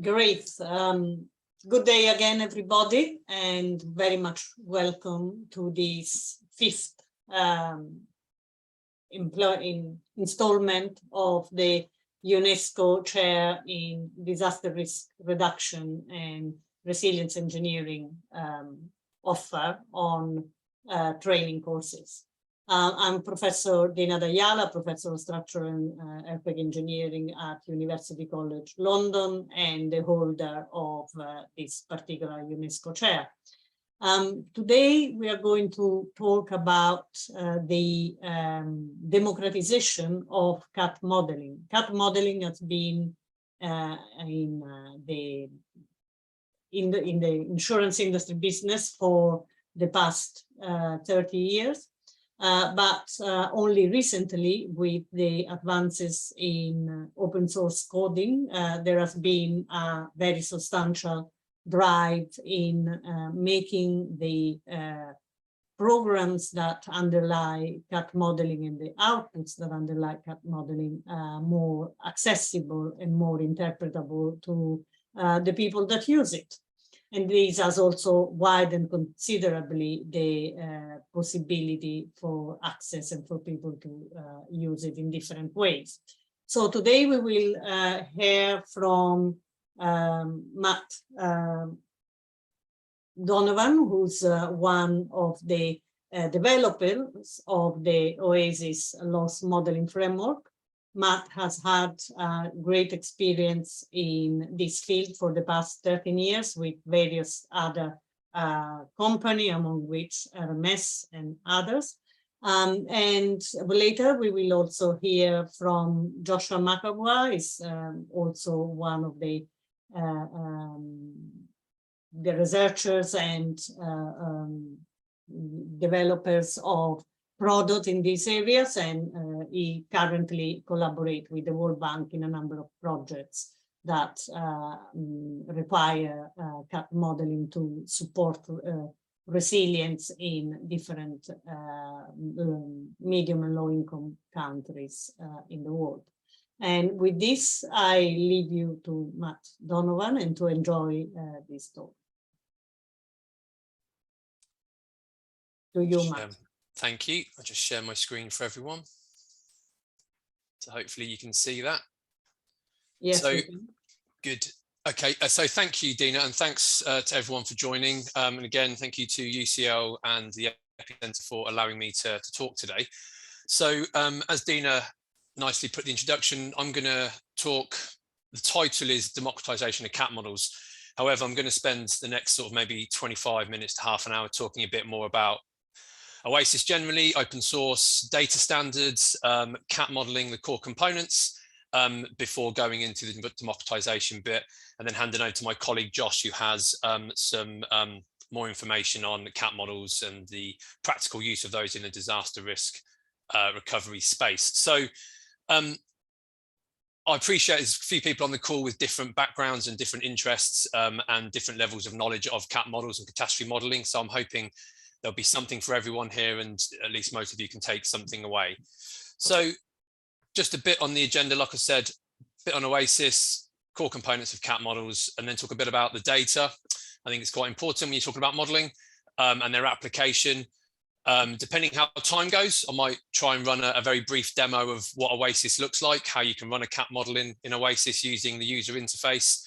Great. Good day again, everybody, and very much welcome to this fifth installment of the UNESCO Chair in Disaster Risk Reduction and Resilience Engineering offer on training courses. I'm Professor Dina, Professor of Structural and Earthquake Engineering at University College London and the holder of this particular UNESCO chair. Today we are going to talk about the democratization of cat modeling. Cat modeling has been in the insurance industry business for the past 30 years. But only recently, with the advances in open source coding, there has been a very substantial drive in making the programs that underlie cat modeling and the outputs that underlie cat modeling more accessible and more interpretable to the people that use it. And this has also widened considerably the possibility for access and for people to use it in different ways. So today we will hear from Maarten Donovan, who's one of the developers of the Oasis loss modeling framework. Matt has had great experience in this field for the past 13 years with various other companies, among which RMS and others. And later we will also hear from Joshua Macabuag, is also one of the researchers and developers of product in these areas, and he currently collaborates with the World Bank in a number of projects that require cat modeling to support resilience in different medium and low income countries in the world. And with this, I leave you to Matt Donovan and to enjoy this talk. To you, Matt. Thank you. I'll just share my screen for everyone. So hopefully you can see that. Yes. So good. Okay. So thank you, Dina, and thanks to everyone for joining. And again, thank you to UCL and the EPICentre for allowing me to talk today. So as Dina nicely put the introduction, I'm going to talk. The title is Democratisation of Cat Models. However, I'm going to spend the next sort of maybe 25 minutes to half an hour talking a bit more about Oasis generally, open source, data standards, cat modeling, the core components, before going into the democratization bit, and then handing over to my colleague Josh, who has some more information on the cat models and the practical use of those in a disaster risk recovery space. So I appreciate there's a few people on the call with different backgrounds and different interests and different levels of knowledge of cat models and catastrophe modeling. So I'm hoping there'll be something for everyone here, and at least most of you can take something away. So just a bit on the agenda, like I said, a bit on Oasis, core components of cat models, and then talk a bit about the data. I think it's quite important when you're talking about modeling and their application. Depending how time goes, I might try and run a very brief demo of what Oasis looks like, how you can run a cat model in Oasis using the user interface.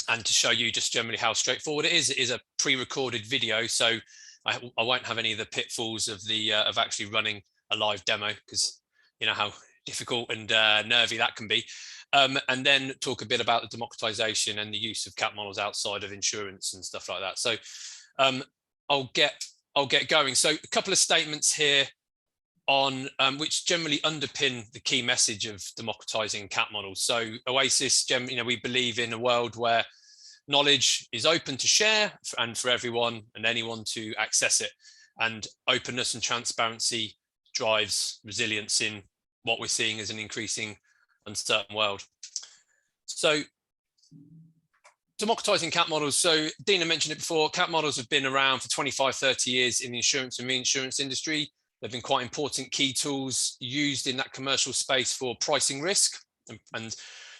And to show you just generally how straightforward it is a pre-recorded video, so I won't have any of the pitfalls of of actually running a live demo, because you know how difficult and nervy that can be. And then talk a bit about the democratization and the use of cat models outside of insurance and stuff like that. So I'll get going. So a couple of statements here on which generally underpin the key message of democratizing cat models. So Oasis, we believe in a world where knowledge is open to share and for everyone and anyone to access it. And openness and transparency drives resilience in what we're seeing as an increasing uncertain world. So democratizing cat models. So Dina mentioned it before, cat models have been around for 25, 30 years in the insurance and reinsurance industry. They've been quite important key tools used in that commercial space for pricing risk and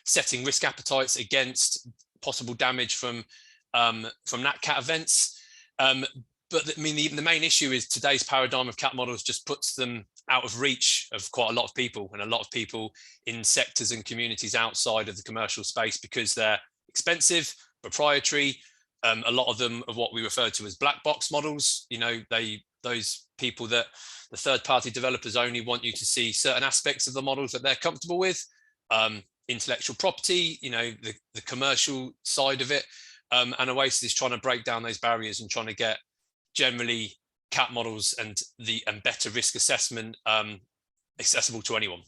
setting risk appetites against possible damage from Nat Cat events. But I mean, the main issue is today's paradigm of cat models just puts them out of reach of quite a lot of people, and a lot of people in sectors and communities outside of the commercial space, because they're expensive, proprietary. A lot of them are what we refer to as black box models. You know, those people that the third-party developers only want you to see certain aspects of the models that they're comfortable with. Intellectual property, you know, the commercial side of it. And Oasis is trying to break down those barriers and trying to get generally cat models and better risk assessment accessible to anyone.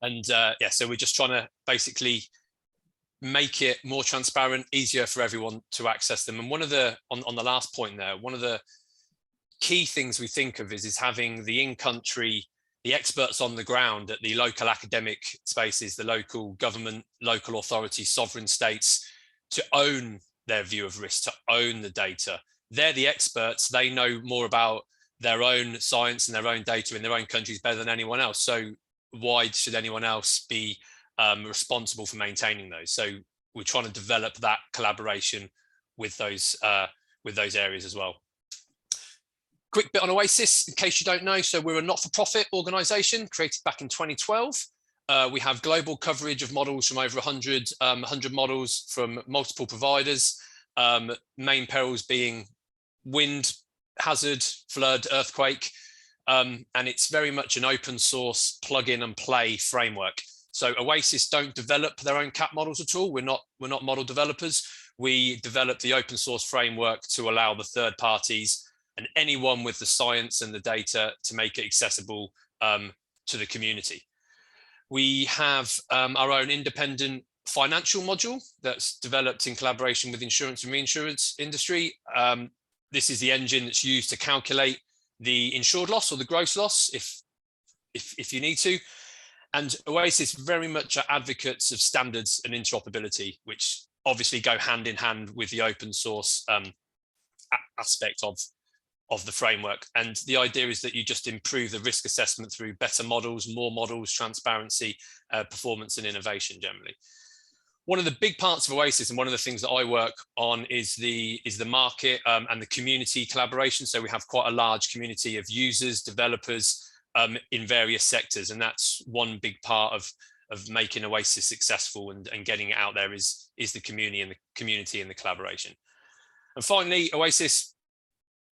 And yeah, so we're just trying to basically make it more transparent, easier for everyone to access them. And one of the, on the last point there, one of the key things we think of is having the in-country, the experts on the ground at the local academic spaces, the local government, local authorities, sovereign states, to own their view of risk, to own the data. They're the experts. They know more about their own science and their own data in their own countries better than anyone else. So why should anyone else be responsible for maintaining those? So we're trying to develop that collaboration with those areas as well. Quick bit on Oasis, in case you don't know. So we're a not-for-profit organisation created back in 2012. We have global coverage of models from over 100 models from multiple providers. Main perils being wind, hazard, flood, earthquake. And it's very much an open source plug-in and play framework. So Oasis don't develop their own cat models at all. We're not model developers. We develop the open source framework to allow the third parties and anyone with the science and the data to make it accessible to the community. We have our own independent financial module that's developed in collaboration with insurance and reinsurance industry. This is the engine that's used to calculate the insured loss or the gross loss if you need to. And Oasis very much are advocates of standards and interoperability, which obviously go hand in hand with the open source aspect of the framework. And the idea is that you just improve the risk assessment through better models, more models, transparency, performance and innovation generally. One of the big parts of Oasis, and one of the things that I work on, is the market and the community collaboration. So we have quite a large community of users, developers in various sectors, and that's one big part of making Oasis successful and getting it out there is the community and the collaboration. And finally, Oasis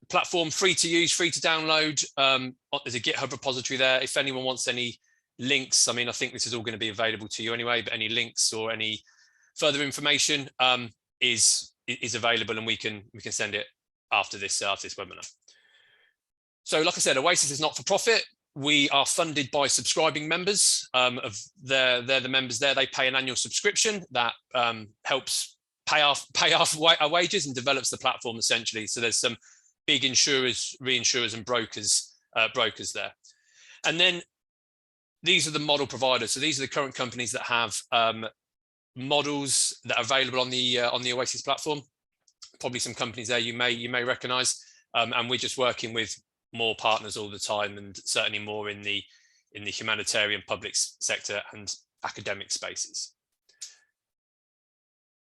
platform, free to use, free to download. There's a GitHub repository there. If anyone wants any links, I mean, I think this is all going to be available to you anyway, but any links or any further information is available, and we can send it after this webinar. So like I said, Oasis is not for profit. We are funded by subscribing members. They're the members there. They pay an annual subscription that helps pay off our wages and develops the platform essentially. So there's some big insurers, reinsurers, and brokers there. And then these are the model providers. So these are the current companies that have models that are available on the Oasis platform. Probably some companies there you may recognize, and we're just working with more partners all the time, and certainly more in the humanitarian, public sector and academic spaces.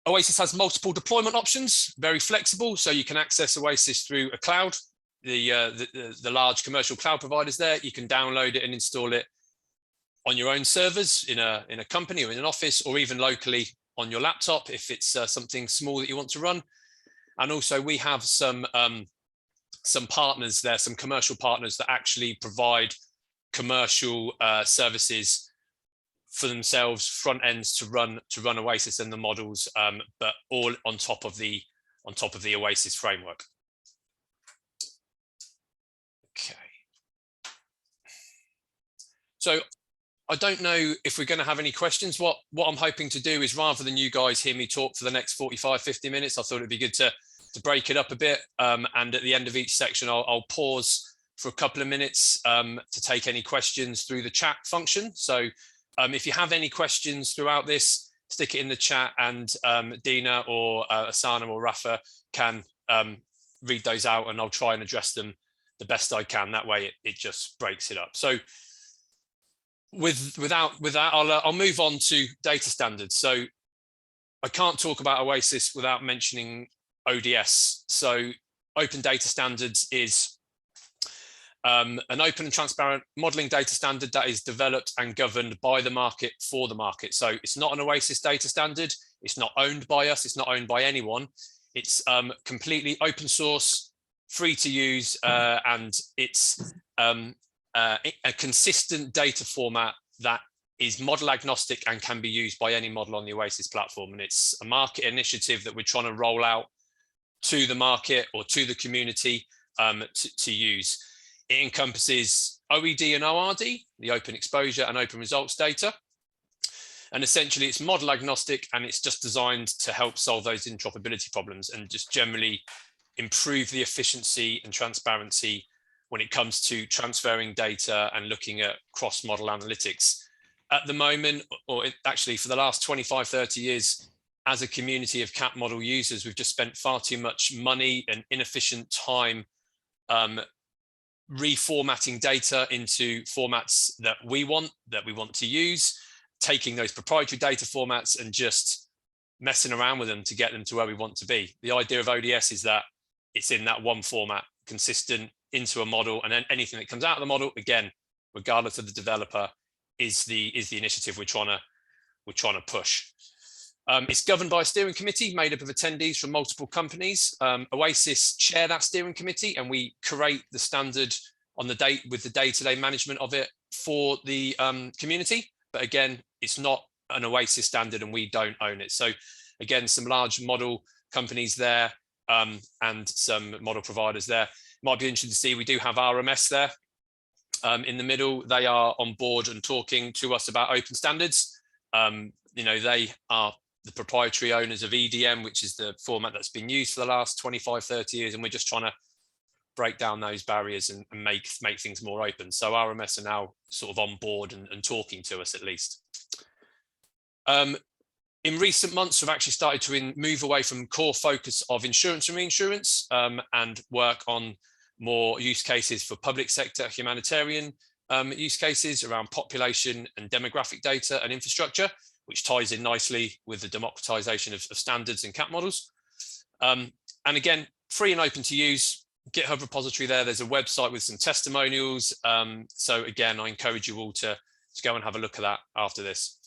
Oasis has multiple deployment options, very flexible, so you can access Oasis through a cloud, the large commercial cloud providers there. You can download it and install it on your own servers in a company or in an office, or even locally on your laptop if it's something small that you want to run. And also we have some partners there, some commercial partners that actually provide commercial services for themselves, front ends to run Oasis and the models, but all on top of the Oasis framework. Okay. So I don't know if we're going to have any questions. What I'm hoping to do is, rather than you guys hear me talk for the next 45, 50 minutes, I thought it'd be good to break it up a bit. And at the end of each section, I'll pause for a couple of minutes to take any questions through the chat function. So if you have any questions throughout this, stick it in the chat, and Dina or Asana or Rafa can read those out, and I'll try and address them the best I can. That way it just breaks it up. So I'll move on to data standards. So I can't talk about Oasis without mentioning ODS. So Open Data Standards is an open and transparent modeling data standard that is developed and governed by the market for the market. So it's not an Oasis data standard. It's not owned by us. It's not owned by anyone. It's completely open source, free to use, and it's a consistent data format that is model agnostic and can be used by any model on the Oasis platform. And it's a market initiative that we're trying to roll out to the market or to the community to use. It encompasses OED and ORD, the open exposure and open results data. And essentially it's model agnostic, and it's just designed to help solve those interoperability problems and just generally improve the efficiency and transparency when it comes to transferring data and looking at cross-model analytics. At the moment, or actually for the last 25, 30 years, as a community of cat model users, we've just spent far too much money and inefficient time reformatting data into formats that we want to use, taking those proprietary data formats and just messing around with them to get them to where we want to be. The idea of ODS is that it's in that one format, consistent into a model, and then anything that comes out of the model, again, regardless of the developer, is the initiative we're trying to push. It's governed by a steering committee made up of attendees from multiple companies. Oasis chair that steering committee, and we create the standard on the date with the day-to-day management of it for the community. But again, it's not an Oasis standard, and we don't own it. So again, some large model companies there and some model providers there. Might be interesting to see, we do have RMS there in the middle. They are on board and talking to us about open standards. They are the proprietary owners of EDM, which is the format that's been used for the last 25, 30 years. And we're just trying to break down those barriers and make things more open. So RMS are now sort of on board and talking to us at least. In recent months, we've actually started to move away from core focus of insurance and reinsurance and work on more use cases for public sector humanitarian use cases around population and demographic data and infrastructure, which ties in nicely with the democratization of standards and cat models. And again, free and open to use. GitHub repository there. There's a website with some testimonials. So again, I encourage you all to go and have a look at that after this.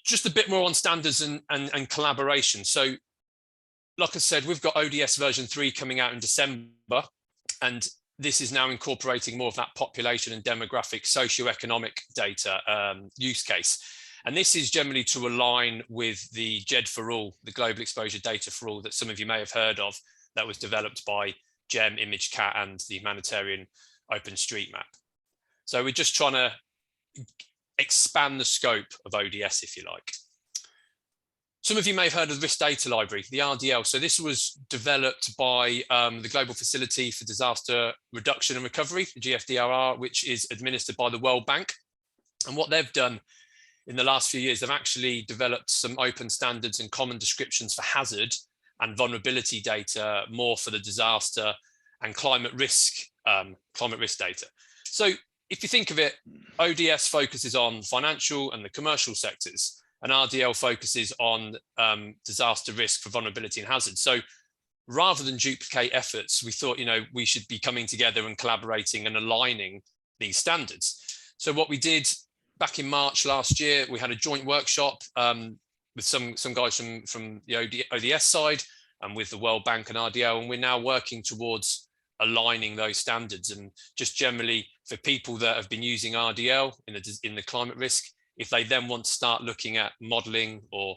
Just a bit more on standards and collaboration. So like I said, we've got ODS version 3 coming out in December, and this is now incorporating more of that population and demographic socioeconomic data use case. And this is generally to align with the GED for all, the global exposure data for all, that some of you may have heard of, that was developed by GEM, ImageCat, and the humanitarian OpenStreetMap. So we're just trying to expand the scope of ODS, if you like. Some of you may have heard of the Risk Data Library, the RDL. So this was developed by the Global Facility for Disaster Reduction and Recovery, the GFDRR, which is administered by the World Bank. And what they've done in the last few years, they've actually developed some open standards and common descriptions for hazard and vulnerability data, more for the disaster and climate risk data. So if you think of it, ODS focuses on financial and the commercial sectors, and RDL focuses on disaster risk for vulnerability and hazard. So rather than duplicate efforts, we thought, we should be coming together and collaborating and aligning these standards. So what we did back in March last year, we had a joint workshop with some guys from the ODS side and with the World Bank and RDL, and we're now working towards aligning those standards. And just generally for people that have been using RDL in the climate risk, if they then want to start looking at modeling or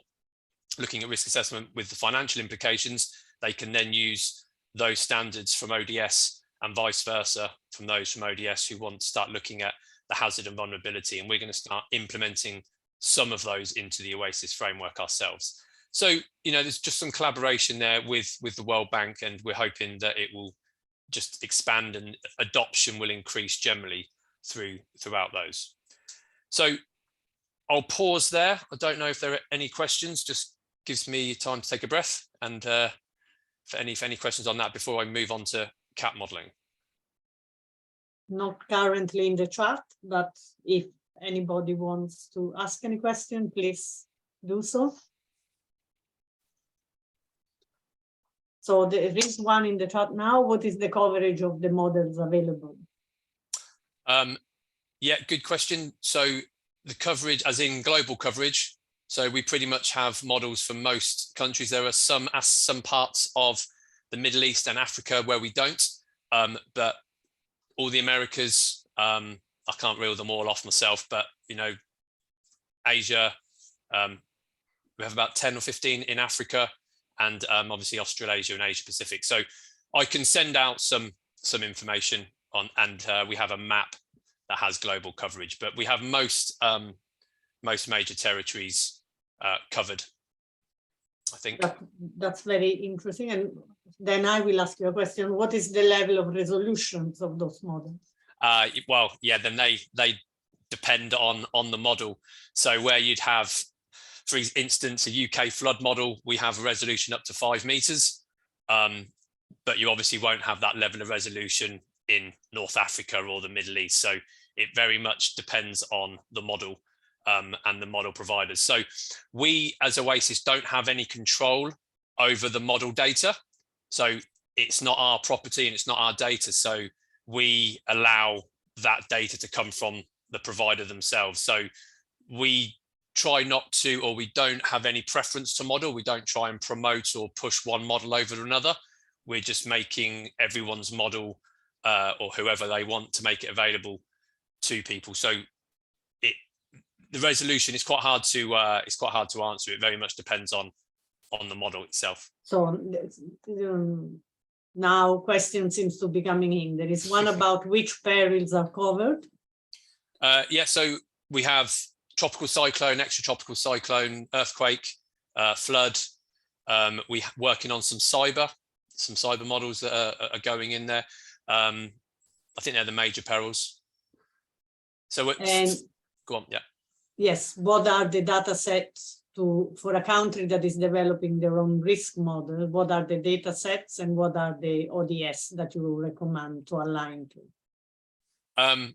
looking at risk assessment with the financial implications, they can then use those standards from ODS and vice versa from those from ODS who want to start looking at the hazard and vulnerability. And we're going to start implementing some of those into the Oasis framework ourselves. So, there's just some collaboration there with the World Bank, and we're hoping that it will just expand and adoption will increase generally throughout those. So I'll pause there. I don't know if there are any questions, just gives me time to take a breath, and for any questions on that before I move on to cat modeling. Not currently in the chat, but if anybody wants to ask any question, please do so. So there is one in the chat now. What is the coverage of the models available? Yeah, good question. So the coverage, as in global coverage, so we pretty much have models for most countries. There are some parts of the Middle East and Africa where we don't, but all the Americas, I can't reel them all off myself, but you know, Asia, we have about 10 or 15 in Africa, and obviously Australasia and Asia Pacific. So I can send out some information on, and we have a map that has global coverage, but we have most major territories covered, I think. That's very interesting. And then I will ask you a question. What is the level of resolutions of those models? Well, yeah, then they depend on the model. So where you'd have, for instance, a UK flood model, we have a resolution up to 5 meters, but you obviously won't have that level of resolution in North Africa or the Middle East. So it very much depends on the model and the model providers. So we as Oasis don't have any control over the model data. So it's not our property and it's not our data. So we allow that data to come from the provider themselves. So we try not to, or we don't have any preference to model. We don't try and promote or push one model over another. We're just making everyone's model or whoever they want to make it available to people. So the resolution is quite hard to answer. It very much depends on the model itself. So now question seems to be coming in. There is one about which perils are covered. Yeah, so we have tropical cyclone, extratropical cyclone, earthquake, flood. We're working on some cyber models that are going in there. I think they're the major perils. So go on, yeah. Yes, what are the data sets for a country that is developing their own risk model? What are the data sets and what are the ODS that you recommend to align to?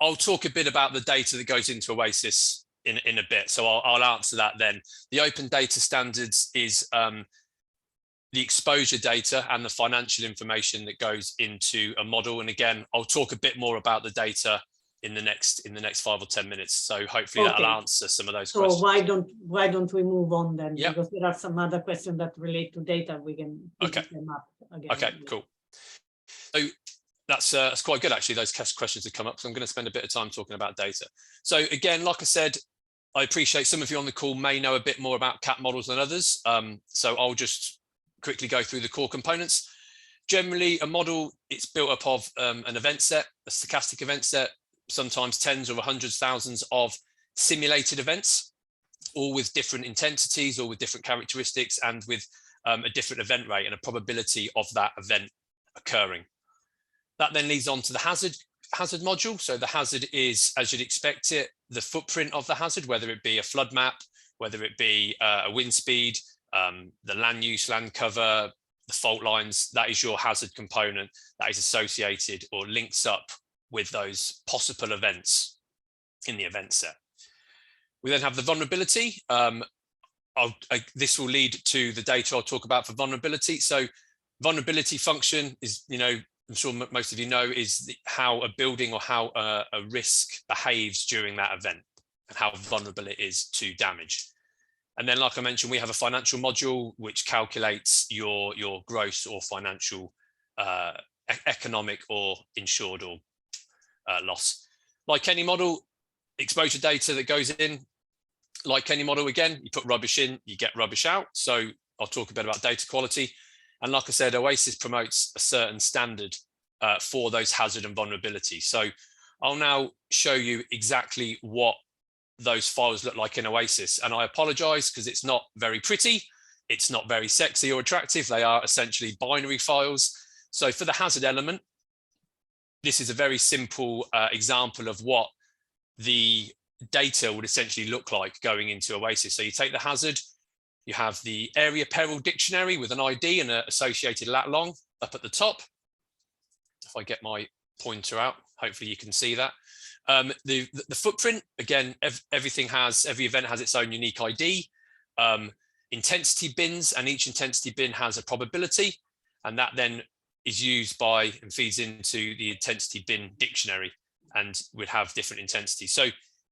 I'll talk a bit about the data that goes into Oasis in a bit, so I'll answer that then. The open data standards is the exposure data and the financial information that goes into a model. And again, I'll talk a bit more about the data in the next 5 or 10 minutes. So hopefully that'll answer some of those questions. So why don't we move on then? Yep. Because there are some other questions that relate to data. We can pick them up again. Okay, cool. So that's quite good, actually, those questions have come up. So I'm going to spend a bit of time talking about data. So again, like I said, I appreciate some of you on the call may know a bit more about cat models than others. So I'll just quickly go through the core components. Generally, a model, it's built up of an event set, a stochastic event set, sometimes tens or hundreds, thousands of simulated events, all with different intensities or with different characteristics and with a different event rate and a probability of that event occurring. That then leads on to the hazard module. So the hazard is, as you'd expect it, the footprint of the hazard, whether it be a flood map, whether it be a wind speed, the land use, land cover, the fault lines. That is your hazard component that is associated or links up with those possible events in the event set. We then have the vulnerability. This will lead to the data I'll talk about for vulnerability. So vulnerability function is, I'm sure most of you know, is how a building or how a risk behaves during that event and how vulnerable it is to damage. And then, like I mentioned, we have a financial module which calculates your gross or financial economic or insured or loss. Like any model, exposure data that goes in, like any model, again, you put rubbish in, you get rubbish out. So I'll talk a bit about data quality. And like I said, Oasis promotes a certain standard for those hazard and vulnerability. So I'll now show you exactly what those files look like in Oasis. And I apologize because it's not very pretty. It's not very sexy or attractive. They are essentially binary files. So for the hazard element, this is a very simple example of what the data would essentially look like going into Oasis. So you take the hazard, you have the area peril dictionary with an ID and an associated lat long up at the top. If I get my pointer out, hopefully you can see that. The footprint, again, every event has its own unique ID. Intensity bins, and each intensity bin has a probability, and that then is used by and feeds into the intensity bin dictionary, and would have different intensities. So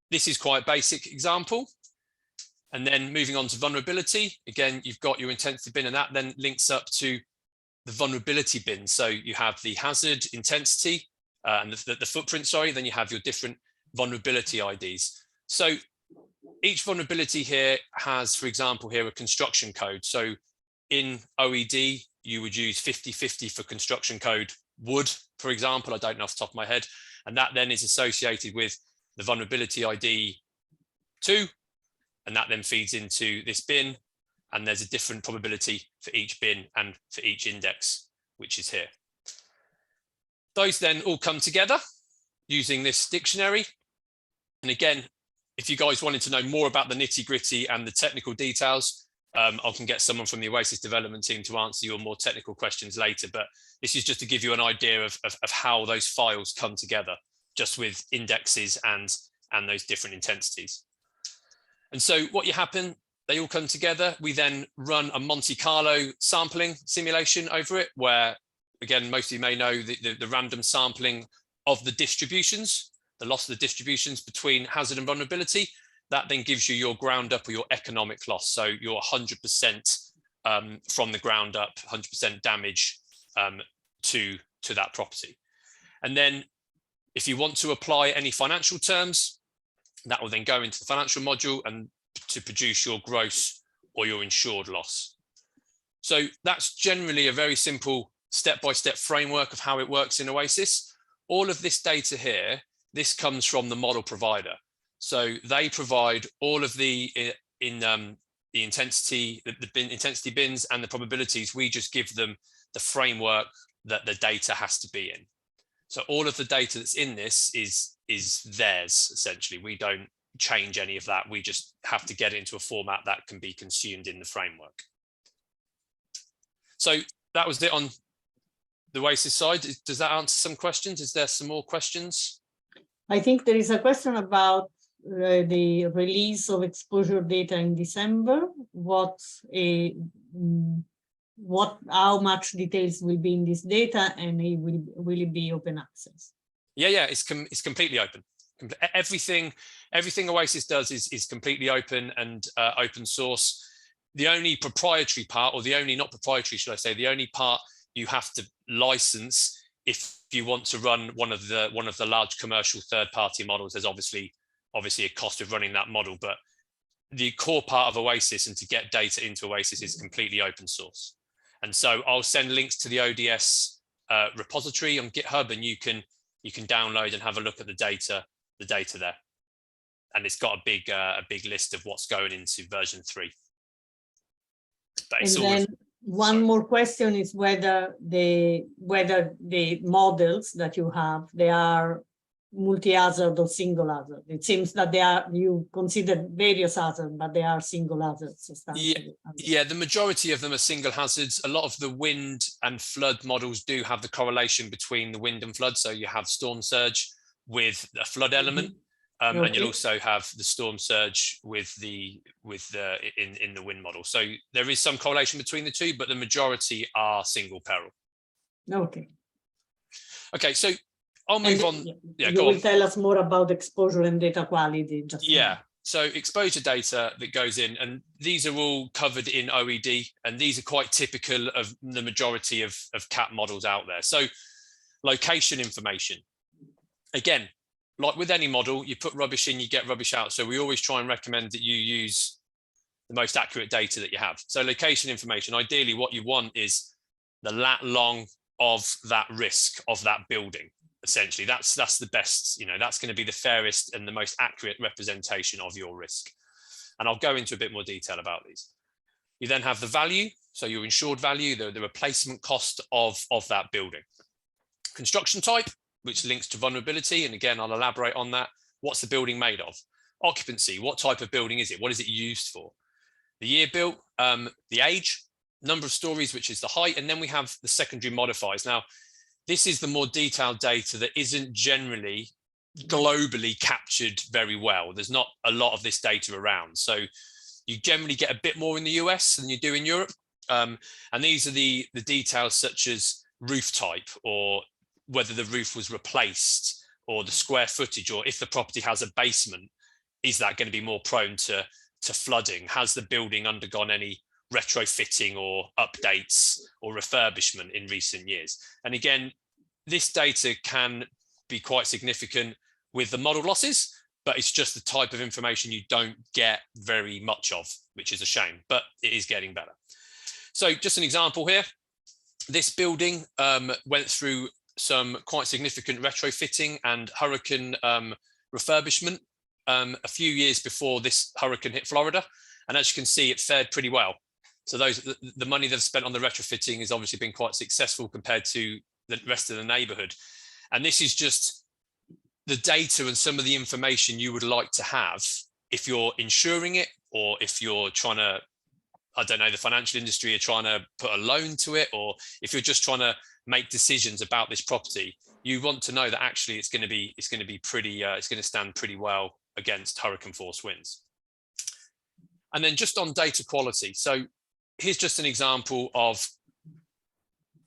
this is quite a basic example. And then moving on to vulnerability, again, you've got your intensity bin, and that then links up to the vulnerability bin. So you have the hazard intensity and the footprint, sorry, then you have your different vulnerability IDs. So each vulnerability here has, for example, here a construction code. So in OED, you would use 50/50 for construction code wood, for example, I don't know off the top of my head. And that then is associated with the vulnerability ID 2, and that then feeds into this bin. And there's a different probability for each bin and for each index, which is here. Those then all come together using this dictionary. And again, if you guys wanted to know more about the nitty-gritty and the technical details, I can get someone from the Oasis development team to answer your more technical questions later. But this is just to give you an idea of how those files come together, just with indexes and those different intensities. And so what happen, they all come together. We then run a Monte Carlo sampling simulation over it, where, again, most of you may know the random sampling of the distributions, the loss of the distributions between hazard and vulnerability. That then gives you your ground up or your economic loss. So you're 100% from the ground up, 100% damage to that property. And then if you want to apply any financial terms, that will then go into the financial module and to produce your gross or your insured loss. So that's generally a very simple step-by-step framework of how it works in Oasis. All of this data here, this comes from the model provider. So they provide all of the intensity, intensity bins and the probabilities. We just give them the framework that the data has to be in. So all of the data that's in this is theirs, essentially. We don't change any of that. We just have to get it into a format that can be consumed in the framework. So that was it on the Oasis side. Does that answer some questions? Is there some more questions? I think there is a question about the release of exposure data in December. How much details will be in this data, and will it be open access? Yeah, it's completely open. Everything Oasis does is completely open and open source. The only proprietary part, or the only not proprietary, should I say, the only part you have to license if you want to run one of the large commercial third-party models. There's obviously a cost of running that model, but the core part of Oasis and to get data into Oasis is completely open source. And so I'll send links to the ODS repository on GitHub, and you can download and have a look at the data there. And it's got a big list of what's going into version 3. But it's one more question is whether the models that you have, they are multi-hazard or single hazard. It seems that you consider various hazards, but they are single hazards. Yeah, the majority of them are single hazards. A lot of the wind and flood models do have the correlation between the wind and flood. So you have storm surge with a flood element, and you'll also have the storm surge in the wind model. So there is some correlation between the two, but the majority are single peril. Okay, so I'll move on. Yeah, you will tell us more about exposure and data quality. So exposure data that goes in, and these are all covered in OED, and these are quite typical of the majority of cat models out there. So location information. Again, like with any model, you put rubbish in, you get rubbish out. So we always try and recommend that you use the most accurate data that you have. So location information, ideally what you want is the lat long of that risk of that building. Essentially, that's the best, that's going to be the fairest and the most accurate representation of your risk. And I'll go into a bit more detail about these. You then have the value, so your insured value, the replacement cost of that building. Construction type, which links to vulnerability, and again, I'll elaborate on that. What's the building made of? Occupancy, what type of building is it? What is it used for? The year built, the age, number of stories, which is the height, and then we have the secondary modifiers. Now, this is the more detailed data that isn't generally globally captured very well. There's not a lot of this data around. So you generally get a bit more in the US than you do in Europe. And these are the details such as roof type, or whether the roof was replaced, or the square footage, or if the property has a basement, is that going to be more prone to flooding? Has the building undergone any retrofitting or updates or refurbishment in recent years? And again, this data can be quite significant with the model losses, but it's just the type of information you don't get very much of, which is a shame, but it is getting better. So just an example here, this building went through some quite significant retrofitting and hurricane refurbishment a few years before this hurricane hit Florida. And as you can see, it fared pretty well. So the money they've spent on the retrofitting has obviously been quite successful compared to the rest of the neighborhood. And this is just the data and some of the information you would like to have if you're insuring it, or if you're trying to, I don't know, the financial industry are trying to put a loan to it, or if you're just trying to make decisions about this property, you want to know that actually it's going to be pretty, it's going to stand pretty well against hurricane force winds. And then just on data quality. So here's just an example of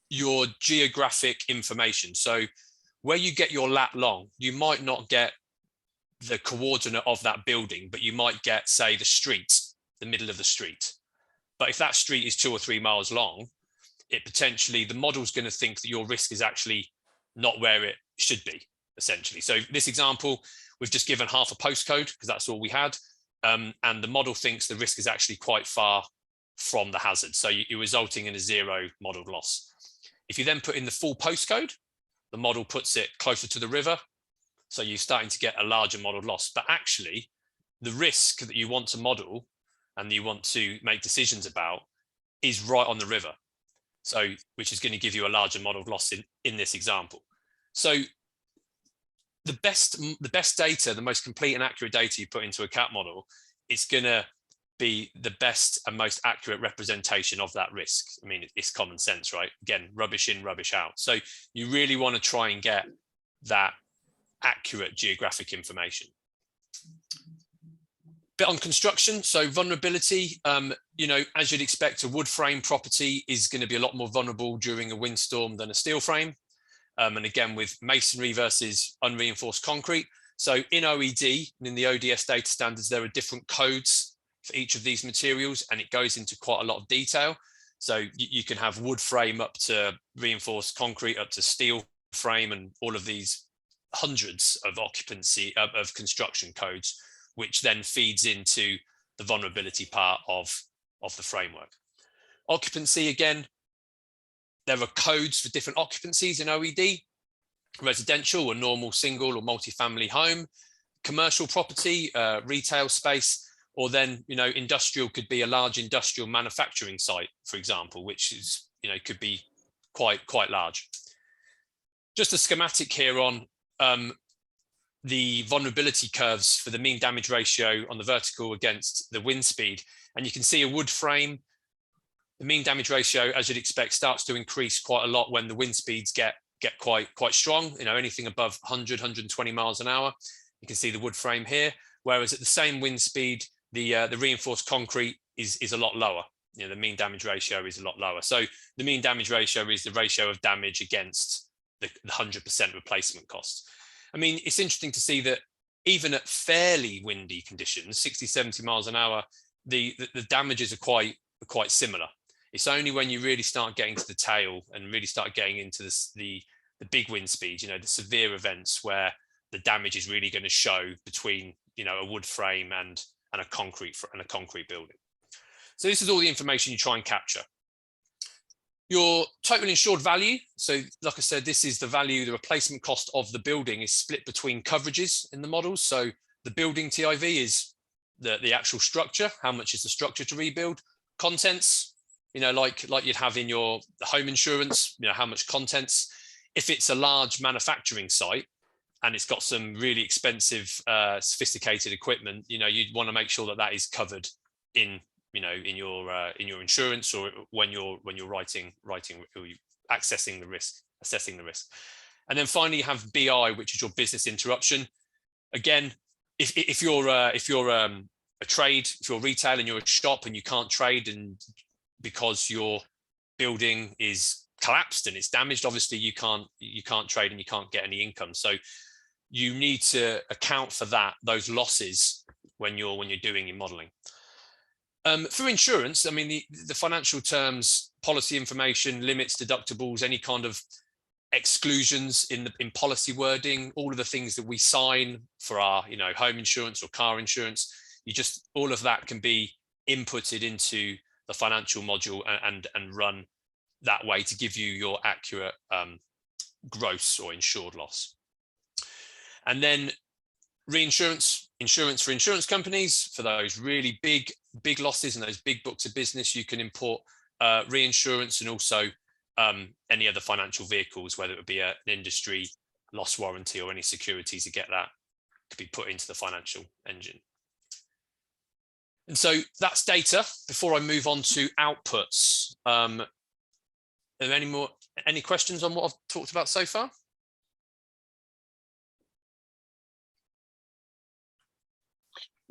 your geographic information. So where you get your lat long, you might not get the coordinate of that building, but you might get, say, the street, the middle of the street. But if that street is 2 or 3 miles long, it potentially, the model's going to think that your risk is actually not where it should be, essentially. So this example, we've just given half a postcode because that's all we had. And the model thinks the risk is actually quite far from the hazard. So you're resulting in a 0 modeled loss. If you then put in the full postcode, the model puts it closer to the river. So you're starting to get a larger modeled loss. But actually, the risk that you want to model and you want to make decisions about is right on the river. So, which is going to give you a larger modeled loss in this example. So the best data, the most complete and accurate data you put into a cat model, it's going to be the best and most accurate representation of that risk. I mean, it's common sense, right? Again, rubbish in, rubbish out. So you really want to try and get that accurate geographic information. Bit on construction. So vulnerability, you know, as you'd expect, a wood frame property is going to be a lot more vulnerable during a windstorm than a steel frame. And again, with masonry versus unreinforced concrete. So in OED, in the ODS data standards, there are different codes for each of these materials, and it goes into quite a lot of detail. So you can have wood frame up to reinforced concrete, up to steel frame, and all of these hundreds of occupancy of construction codes, which then feeds into the vulnerability part of the framework. Occupancy, again, there are codes for different occupancies in OED, residential, a normal single or multi-family home, commercial property, retail space, or then, you know, industrial could be a large industrial manufacturing site, for example, which is, you know, could be quite large. Just a schematic here on the vulnerability curves for the mean damage ratio on the vertical against the wind speed. And you can see a wood frame, the mean damage ratio, as you'd expect, starts to increase quite a lot when the wind speeds get quite strong, you know, anything above 100, 120 miles an hour. You can see the wood frame here, whereas at the same wind speed, the reinforced concrete is a lot lower. You know, the mean damage ratio is a lot lower. So the mean damage ratio is the ratio of damage against the 100% replacement cost. I mean, it's interesting to see that even at fairly windy conditions, 60, 70 miles an hour, the damages are quite similar. It's only when you really start getting to the tail and really start getting into the big wind speeds, you know, the severe events where the damage is really going to show between, you know, a wood frame and a concrete building. So this is all the information you try and capture. Your total insured value. So like I said, this is the value, the replacement cost of the building is split between coverages in the models. So the building TIV is the actual structure. How much is the structure to rebuild? Contents, you know, like you'd have in your home insurance, you know, how much contents. If it's a large manufacturing site and it's got some really expensive, sophisticated equipment, you know, you'd want to make sure that that is covered in, you know, in your insurance, or when you're writing or assessing the risk. And then finally you have BI, which is your business interruption. again, if you're a trade, if you're retail and you're a shop and you can't trade and because your building is collapsed and it's damaged, obviously you can't trade and you can't get any income. So you need to account for those losses when you're doing your modeling. For insurance, I mean, the financial terms, policy information, limits, deductibles, any kind of exclusions in policy wording, all of the things that we sign for our home insurance or car insurance, all of that can be inputted into the financial module and run that way to give you your accurate gross or insured loss. And then reinsurance, insurance for insurance companies, for those really big losses and those big books of business, you can import reinsurance, and also any other financial vehicles, whether it would be an industry loss warranty or any securities to get that to be put into the financial engine. And so that's data. Before I move on to outputs, are there any questions on what I've talked about so far?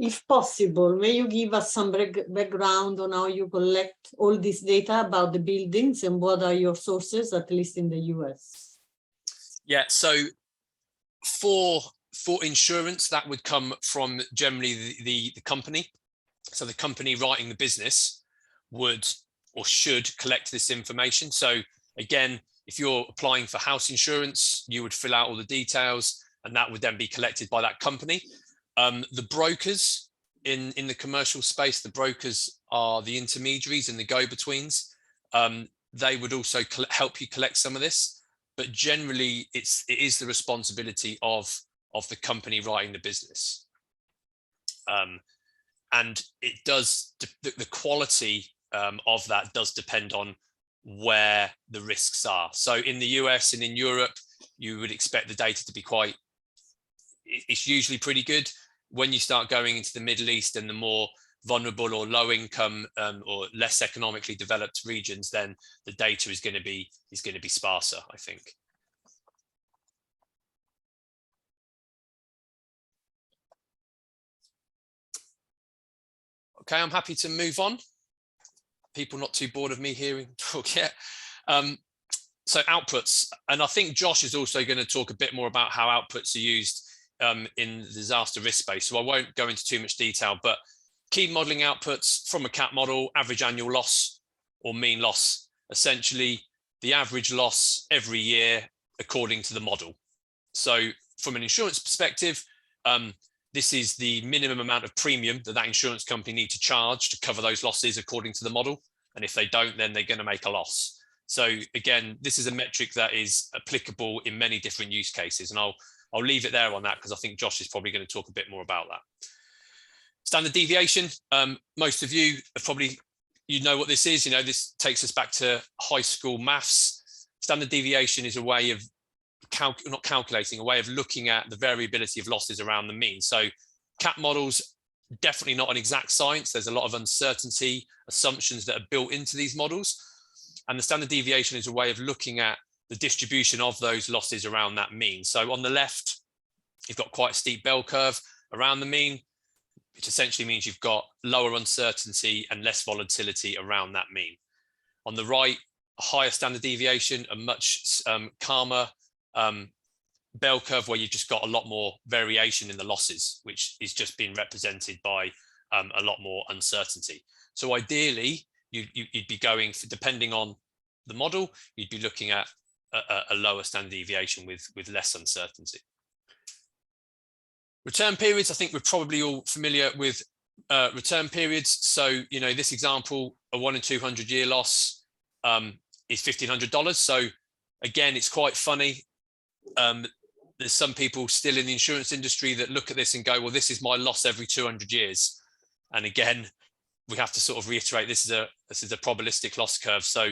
If possible, may you give us some background on how you collect all this data about the buildings and what are your sources, at least in the US? Yeah, so for insurance, that would come from generally the company. So the company writing the business would or should collect this information. So again, if you're applying for house insurance, you would fill out all the details and that would then be collected by that company. The brokers in the commercial space, the brokers are the intermediaries and the go-betweens. They would also help you collect some of this, but generally it is the responsibility of the company writing the business. And it does, the quality of that does depend on where the risks are. So in the US and in Europe, you would expect the data to be it's usually pretty good. When you start going into the Middle East and the more vulnerable or low income or less economically developed regions, then the data is going to be sparser, I think. Okay, I'm happy to move on. People not too bored of me hearing talk yet. So outputs, and I think Josh is also going to talk a bit more about how outputs are used in the disaster risk space. So I won't go into too much detail, but key modeling outputs from a CAT model: average annual loss or mean loss, essentially the average loss every year according to the model. So from an insurance perspective, this is the minimum amount of premium that insurance company need to charge to cover those losses according to the model. And if they don't, then they're going to make a loss. So again, this is a metric that is applicable in many different use cases. And I'll leave it there on that because I think Josh is probably going to talk a bit more about that. Standard deviation. Most of you have probably, know what this is. This takes us back to high school maths. Standard deviation is a way of a way of looking at the variability of losses around the mean. So CAT models, definitely not an exact science. There's a lot of uncertainty, assumptions that are built into these models. And the standard deviation is a way of looking at the distribution of those losses around that mean. So on the left, you've got quite a steep bell curve around the mean, which essentially means you've got lower uncertainty and less volatility around that mean. On the right, a higher standard deviation, a much calmer bell curve where you've just got a lot more variation in the losses, which is just being represented by a lot more uncertainty. So ideally, you'd be going for, depending on the model, you'd be looking at a lower standard deviation with less uncertainty. Return periods, I think we're probably all familiar with return periods. So, this example, a 1 in 200 year loss is $1,500. So again, it's quite funny. There's some people still in the insurance industry that look at this and go, well, this is my loss every 200 years. And again, we have to sort of reiterate, this is a probabilistic loss curve. So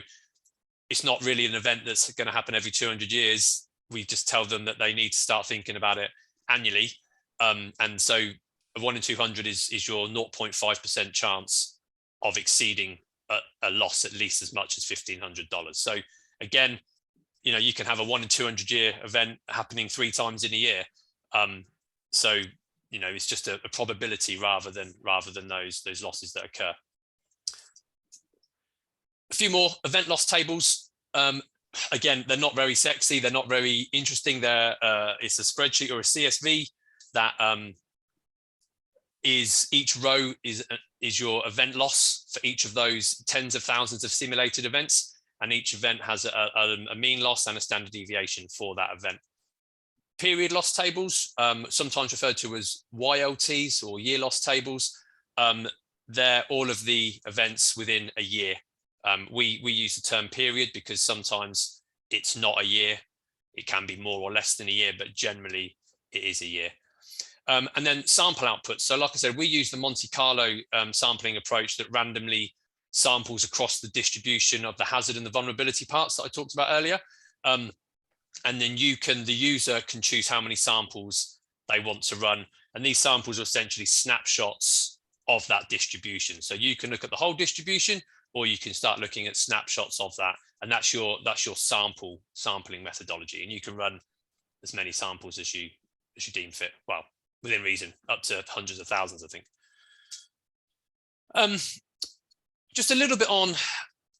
it's not really an event that's going to happen every 200 years. We just tell them that they need to start thinking about it annually. And so a 1 in 200 is your 0.5% chance of exceeding a loss at least as much as $1,500. So again, you can have a 1 in 200 year event happening 3 times in a year. So, you know, it's just a probability rather than those losses that occur. A few more event loss tables. Again, they're not very sexy. They're not very interesting. It's a spreadsheet or a CSV that is each row is your event loss for each of those tens of thousands of simulated events. And each event has a mean loss and a standard deviation for that event. Period loss tables, sometimes referred to as YLTs or year loss tables. They're all of the events within a year. We use the term period because sometimes it's not a year. It can be more or less than a year, but generally it is a year. And then sample outputs. So like I said, we use the Monte Carlo sampling approach that randomly samples across the distribution of the hazard and the vulnerability parts that I talked about earlier. And then the user can choose how many samples they want to run. And these samples are essentially snapshots of that distribution. So you can look at the whole distribution, or you can start looking at snapshots of that. And that's your sampling methodology. And you can run as many samples as you deem fit. Well, within reason, up to hundreds of thousands, I think. Just a little bit on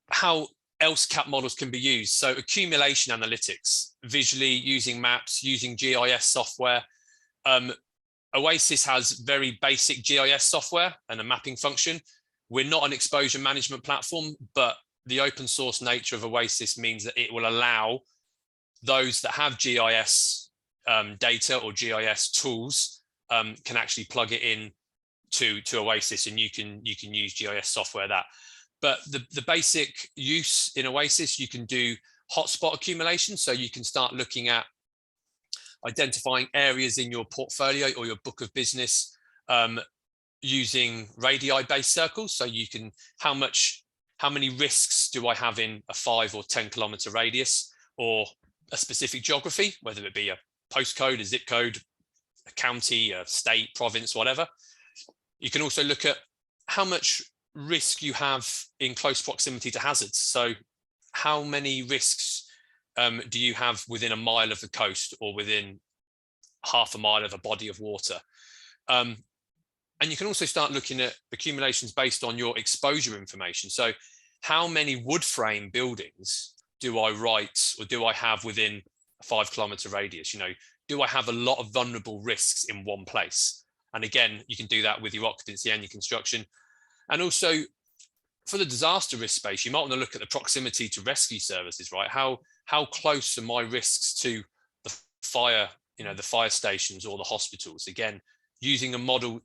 how else cat models can be used. So accumulation analytics, visually using maps, using GIS software. Oasis has very basic GIS software and a mapping function. We're not an exposure management platform, but the open source nature of Oasis means that it will allow those that have GIS data or GIS tools can actually plug it in to Oasis, and you can use GIS software that. But the basic use in Oasis, you can do hotspot accumulation. So you can start looking at identifying areas in your portfolio or your book of business using radii-based circles. So you can, how many risks do I have in a 5 or 10 kilometer radius or a specific geography, whether it be a postcode, a zip code, a county, a state, province, whatever. You can also look at how much risk you have in close proximity to hazards. So how many risks do you have within a mile of the coast or within half a mile of a body of water? And you can also start looking at accumulations based on your exposure information. So how many wood frame buildings do I write or do I have within a 5 kilometer radius? You know, do I have a lot of vulnerable risks in one place? And again, you can do that with your occupancy and your construction. And also for the disaster risk space, you might want to look at the proximity to rescue services, right? How close are my risks to the fire, the fire stations or the hospitals? Again, using a model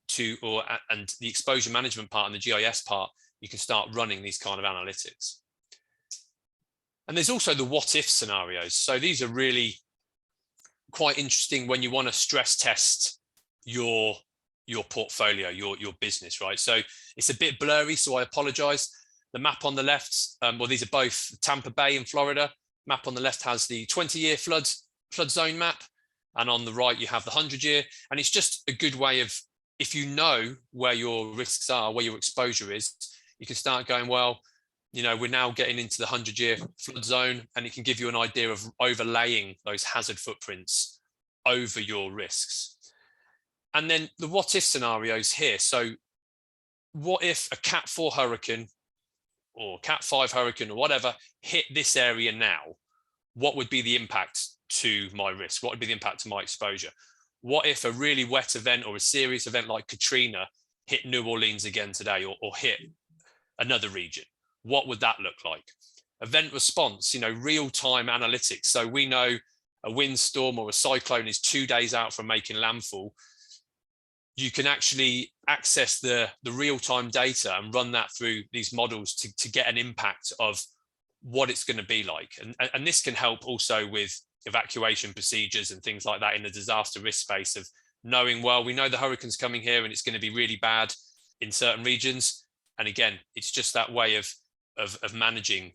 and the exposure management part and the GIS part, you can start running these kind of analytics. And there's also the what if scenarios. So these are really quite interesting when you want to stress test your portfolio, your business, right? So it's a bit blurry, so I apologize. The map on the left, well, these are both Tampa Bay in Florida. Map on the left has the 20-year flood zone map, and on the right you have the 100-year. And it's just a good way of, if you know where your risks are, where your exposure is, you can start going, well, we're now getting into the 100-year flood zone, and it can give you an idea of overlaying those hazard footprints over your risks. And then the what if scenarios here. So what if a Cat 4 hurricane or Cat 5 hurricane or whatever hit this area now? What would be the impact to my risk? What would be the impact to my exposure? What if a really wet event or a serious event like Katrina hit New Orleans again today or hit another region? What would that look like? Event response, real-time analytics. So we know a windstorm or a cyclone is 2 days out from making landfall. You can actually access the real-time data and run that through these models to get an impact of what it's going to be like. And this can help also with evacuation procedures and things like that in the disaster risk space of knowing, well, we know the hurricane's coming here and it's going to be really bad in certain regions. And again, it's just that way of managing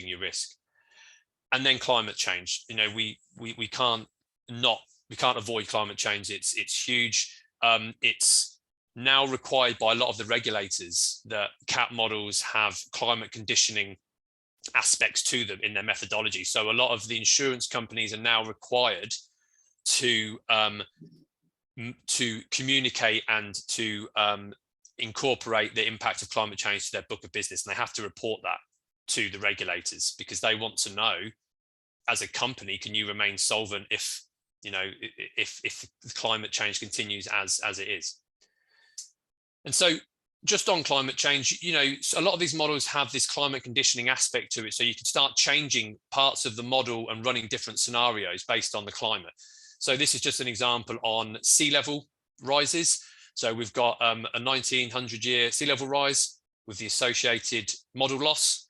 your risk. And then climate change. We can't avoid climate change. It's huge. It's now required by a lot of the regulators that cat models have climate conditioning aspects to them in their methodology. So a lot of the insurance companies are now required to to communicate and to incorporate the impact of climate change to their book of business, and they have to report that to the regulators, because they want to know, as a company, can you remain solvent if, you know, if climate change continues as it is. And so just on climate change, you know, a lot of these models have this climate conditioning aspect to it, so you can start changing parts of the model and running different scenarios based on the climate. So this is just an example on sea level rises. So we've got a 1900-year sea level rise with the associated model loss,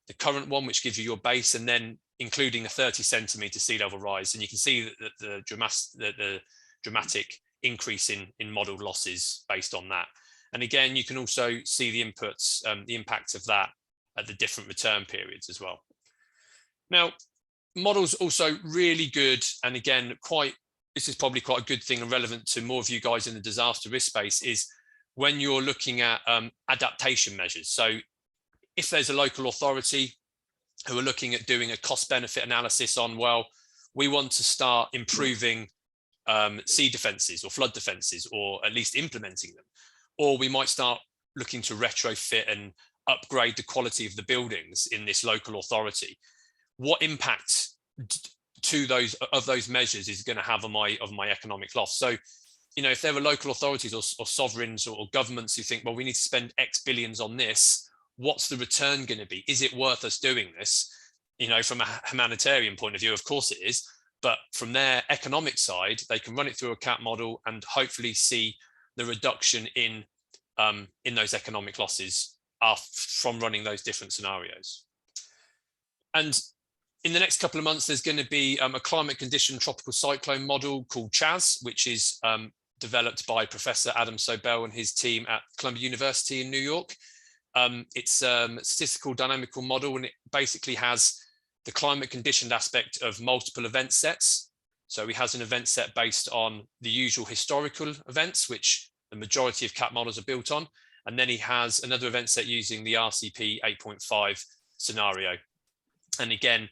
the current one, which gives you your base, and then including a 30-centimeter sea level rise. And you can see that the dramatic increase in model losses based on that. And again, you can also see the inputs, the impact of that at the different return periods as well. Now, models also really good, and again, this is probably quite a good thing and relevant to more of you guys in the disaster risk space, is when you're looking at adaptation measures. So if there's a local authority who are looking at doing a cost benefit analysis on, well, we want to start improving sea defences or flood defences, or at least implementing them, or we might start looking to retrofit and upgrade the quality of the buildings in this local authority. What impact to those measures is going to have on my economic loss? So, you know, if there are local authorities or sovereigns or governments who think, well, we need to spend X billions on this, what's the return going to be? Is it worth us doing this? You know, from a humanitarian point of view, of course it is, but from their economic side, they can run it through a CAT model and hopefully see the reduction in those economic losses from running those different scenarios. And in the next couple of months, there's going to be a climate condition tropical cyclone model called CHAS, which is developed by Professor Adam Sobel and his team at Columbia University in New York. It's a statistical dynamical model, and it basically has the climate conditioned aspect of multiple event sets. So he has an event set based on the usual historical events, which the majority of CAT models are built on. And then he has another event set using the RCP 8.5 scenario. And again,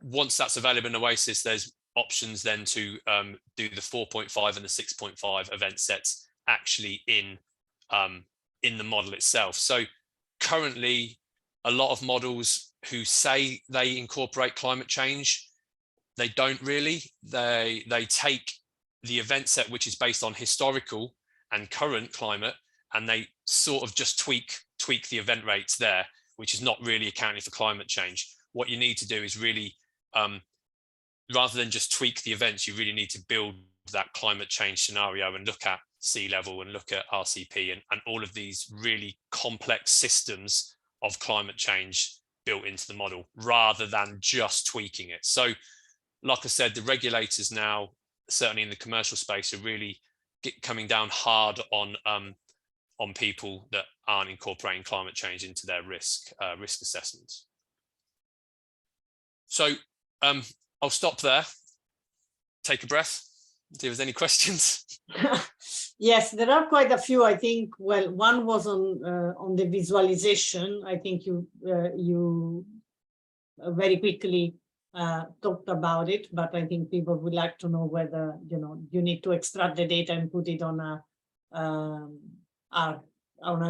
once that's available in Oasis, there's options then to do the 4.5 and the 6.5 event sets actually in the model itself. So currently, a lot of models who say they incorporate climate change, they don't really. They take the event set, which is based on historical and current climate, and they sort of just tweak the event rates there, which is not really accounting for climate change. What you need to do is really, rather than just tweak the events, you really need to build that climate change scenario and look at sea level and look at RCP and all of these really complex systems of climate change built into the model, rather than just tweaking it. So, like I said, the regulators now, certainly in the commercial space, are really coming down hard on people that aren't incorporating climate change into their risk assessments. So I'll stop there, take a breath, see if there's any questions. Yes, there are quite a few, I think. Well, one was on the visualization. I think you very quickly talked about it, but I think people would like to know whether, you know, you need to extract the data and put it on a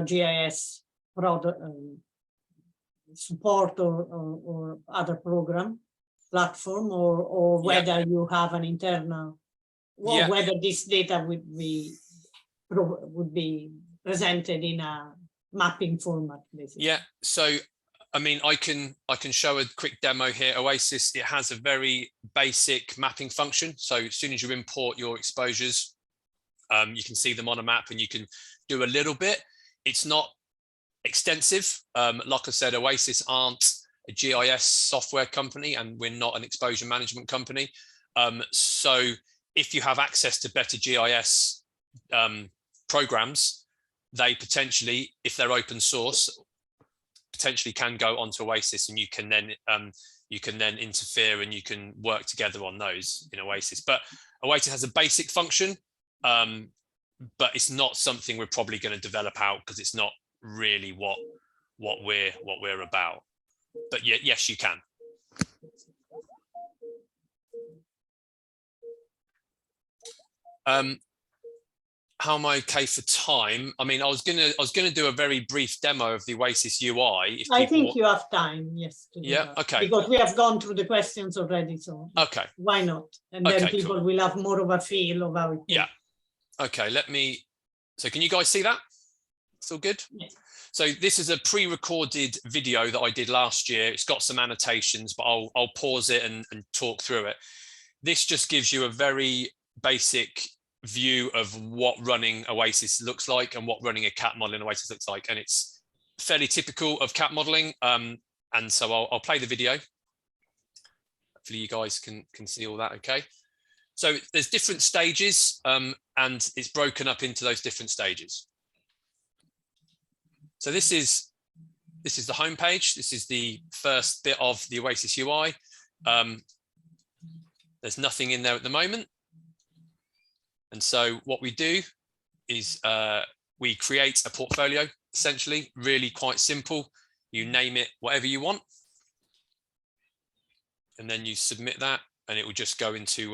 GIS product support or other program platform, or whether you have an internal, or whether this data would be presented in a mapping format, basically. Yeah, so I mean, I can show a quick demo here. Oasis, it has a very basic mapping function. So as soon as you import your exposures, you can see them on a map and you can do a little bit. It's not extensive. Like I said, Oasis aren't a GIS software company, and we're not an exposure management company. So if you have access to better GIS programs, they potentially, if they're open source, potentially can go onto Oasis, and you can then interfere and you can work together on those in Oasis. But Oasis has a basic function, but it's not something we're probably going to develop out, because it's not really what we're about. But yes, you can. how am I okay for time? I mean, I was gonna do a very brief demo of the Oasis UI. If I think you have time, yes. To do yeah, that. okay. Because we have gone through the questions already, so Okay. why not? And then people will have more of a feel of how it works. Yeah. Okay, so can you guys see that? Still good? Yes. So this is a pre-recorded video that I did last year. It's got some annotations, but I'll pause it and talk through it. This just gives you a very basic view of what running Oasis looks like and what running a cat model in Oasis looks like. And it's fairly typical of cat modeling. And so I'll play the video. Hopefully you guys can see all that okay. So there's different stages and it's broken up into those different stages. So this is the home page. This is the first bit of the Oasis UI. There's nothing in there at the moment. And so what we do is we create a portfolio, essentially, really quite simple. You name it whatever you want. And then you submit that and it will just go into,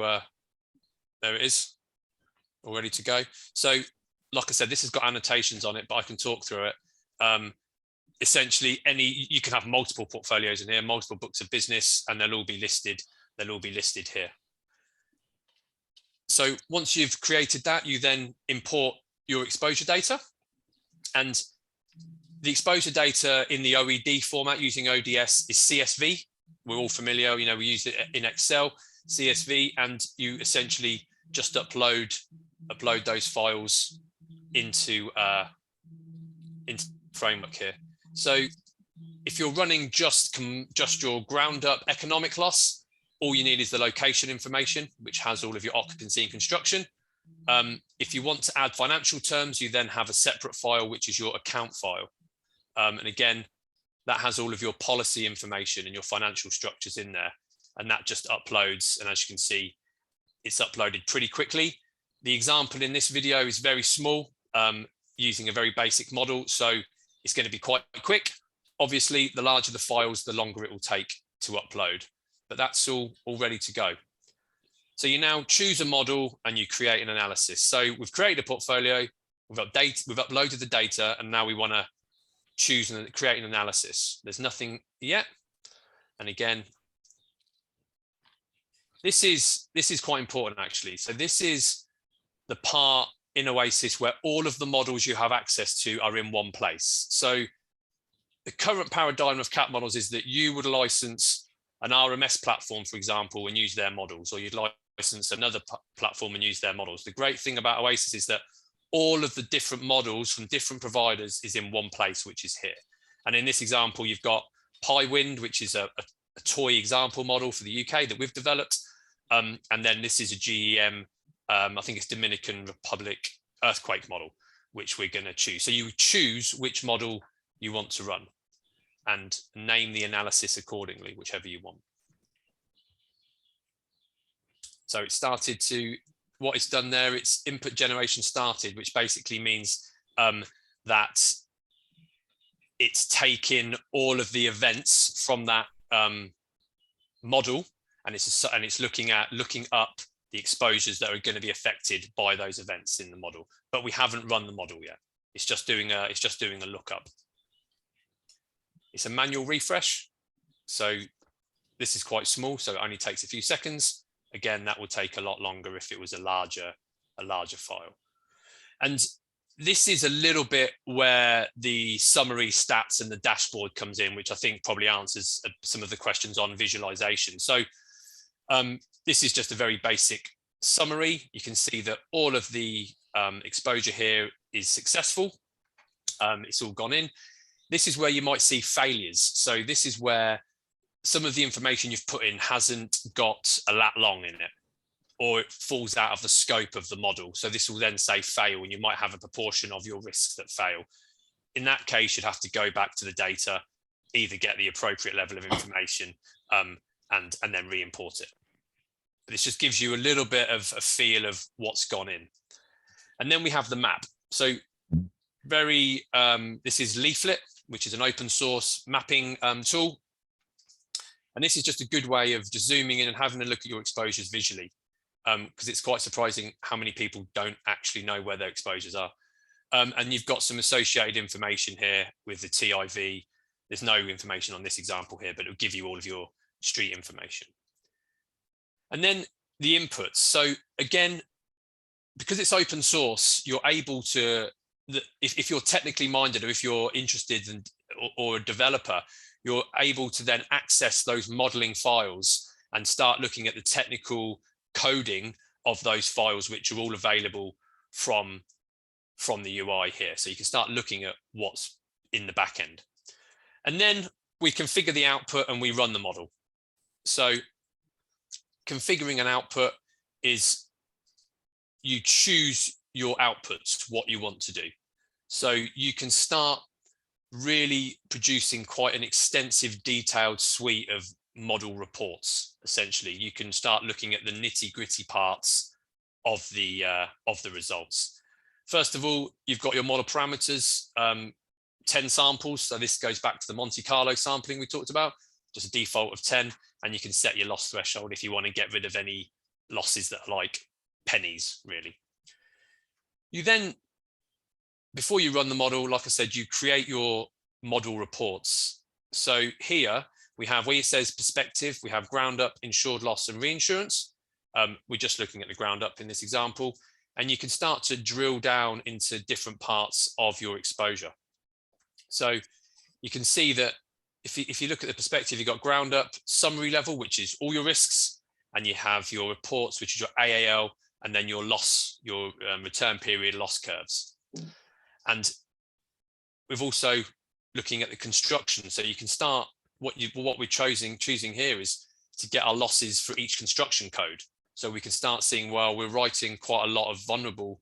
there it is, all ready to go. So like I said, this has got annotations on it, but I can talk through it. Essentially, you can have multiple portfolios in here, multiple books of business, and they'll all be listed. They'll all be listed here. So once you've created that, you then import your exposure data, and the exposure data in the OED format using ODS is CSV. We're all familiar, you know, we use it in Excel, CSV, and you essentially just upload those files into framework here. So if you're running just your ground up economic loss, all you need is the location information, which has all of your occupancy and construction. If you want to add financial terms, you then have a separate file, which is your account file. And again, that has all of your policy information and your financial structures in there. And that just uploads. And as you can see, it's uploaded pretty quickly. The example in this video is very small, using a very basic model. So it's going to be quite quick. Obviously, the larger the files, the longer it will take to upload. But that's all ready to go. So you now choose a model and you create an analysis. So we've created a portfolio, we've uploaded the data, and now we want to choose and create an analysis. There's nothing yet. And again, this is quite important actually. So this is the part in Oasis where all of the models you have access to are in one place. So the current paradigm of cat models is that you would license an RMS platform, for example, and use their models, or you'd license another platform and use their models. The great thing about Oasis is that all of the different models from different providers is in one place, which is here. And in this example, you've got PyWind, which is a toy example model for the UK that we've developed. And then this is a GEM, I think it's Dominican Republic earthquake model, which we're going to choose. So you choose which model you want to run and name the analysis accordingly, whichever you want. So it started to, what it's done there, it's input generation started, which basically means that it's taken all of the events from that model, and it's looking up the exposures that are going to be affected by those events in the model. But we haven't run the model yet. It's just doing a lookup. It's a manual refresh. So this is quite small, so it only takes a few seconds. Again, that would take a lot longer if it was a larger file. And this is a little bit where the summary stats and the dashboard comes in, which I think probably answers some of the questions on visualization. So this is just a very basic summary. You can see that all of the exposure here is successful. It's all gone in. This is where you might see failures. So this is where some of the information you've put in hasn't got a lat long in it, or it falls out of the scope of the model. So this will then say fail, and you might have a proportion of your risks that fail. In that case, you'd have to go back to the data, either get the appropriate level of information and then re-import it. But this just gives you a little bit of a feel of what's gone in. And then we have the map. So this is Leaflet, which is an open source mapping tool. And this is just a good way of just zooming in and having a look at your exposures visually. because it's quite surprising how many people don't actually know where their exposures are. And you've got some associated information here with the TIV. There's no information on this example here, but it'll give you all of your street information. And then the inputs. So again, because it's open source, you're able to, if you're technically minded or if you're interested in, or a developer, you're able to then access those modeling files and start looking at the technical coding of those files, which are all available from the UI here. So you can start looking at what's in the back end. And then we configure the output and we run the model. So configuring an output is you choose your outputs, what you want to do. So you can start really producing quite an extensive, detailed suite of model reports. Essentially, you can start looking at the nitty-gritty parts of the results. First of all, you've got your model parameters, 10 samples. So this goes back to the Monte Carlo sampling we talked about, just a default of 10, and you can set your loss threshold if you want to get rid of any losses that are like pennies, really. You then, before you run the model, like I said, you create your model reports. So here we have where it says perspective, we have ground up, insured loss and reinsurance. We're just looking at the ground up in this example, and you can start to drill down into different parts of your exposure. So you can see that if you look at the perspective, you've got ground up, summary level, which is all your risks, and you have your reports, which is your AAL, and then your loss, your return period loss curves. And we've also looking at the construction. So you can start, what we're choosing here is to get our losses for each construction code. So we can start seeing, well, we're writing quite a lot of vulnerable,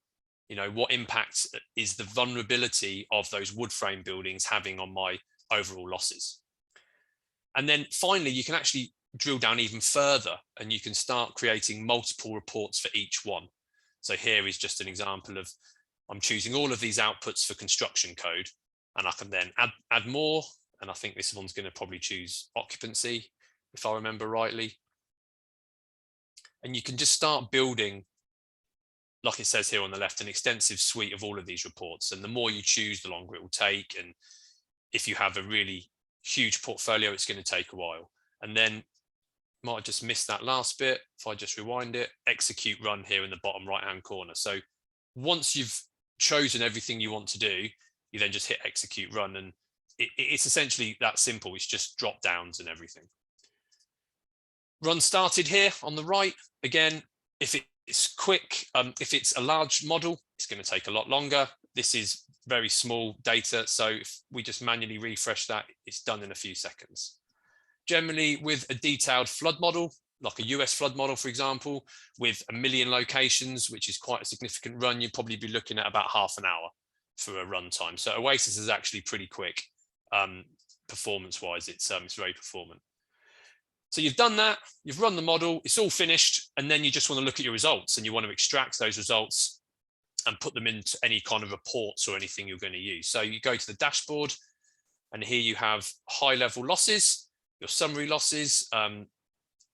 what impact is the vulnerability of those wood frame buildings having on my overall losses. And then finally, you can actually drill down even further and you can start creating multiple reports for each one. So here is just an example of, I'm choosing all of these outputs for construction code, and I can then add more. And I think this one's going to probably choose occupancy, if I remember rightly. And you can just start building, like it says here on the left, an extensive suite of all of these reports. And the more you choose, the longer it will take. And if you have a really huge portfolio, it's going to take a while. And then might have just missed that last bit. If I just rewind it, execute run here in the bottom right-hand corner. So once you've chosen everything you want to do, you then just hit execute run. And it's essentially that simple. It's just drop downs and everything. Run started here on the right. Again, if it's quick, if it's a large model, it's going to take a lot longer. This is very small data. So if we just manually refresh that, it's done in a few seconds. Generally, with a detailed flood model, like a US flood model, for example, with 1 million locations, which is quite a significant run, you'd probably be looking at about half an hour for a run time. So Oasis is actually pretty quick performance-wise. It's very performant. So you've done that, you've run the model, it's all finished, and then you just want to look at your results and you want to extract those results and put them into any kind of reports or anything you're going to use. So you go to the dashboard, and here you have high-level losses, your summary losses,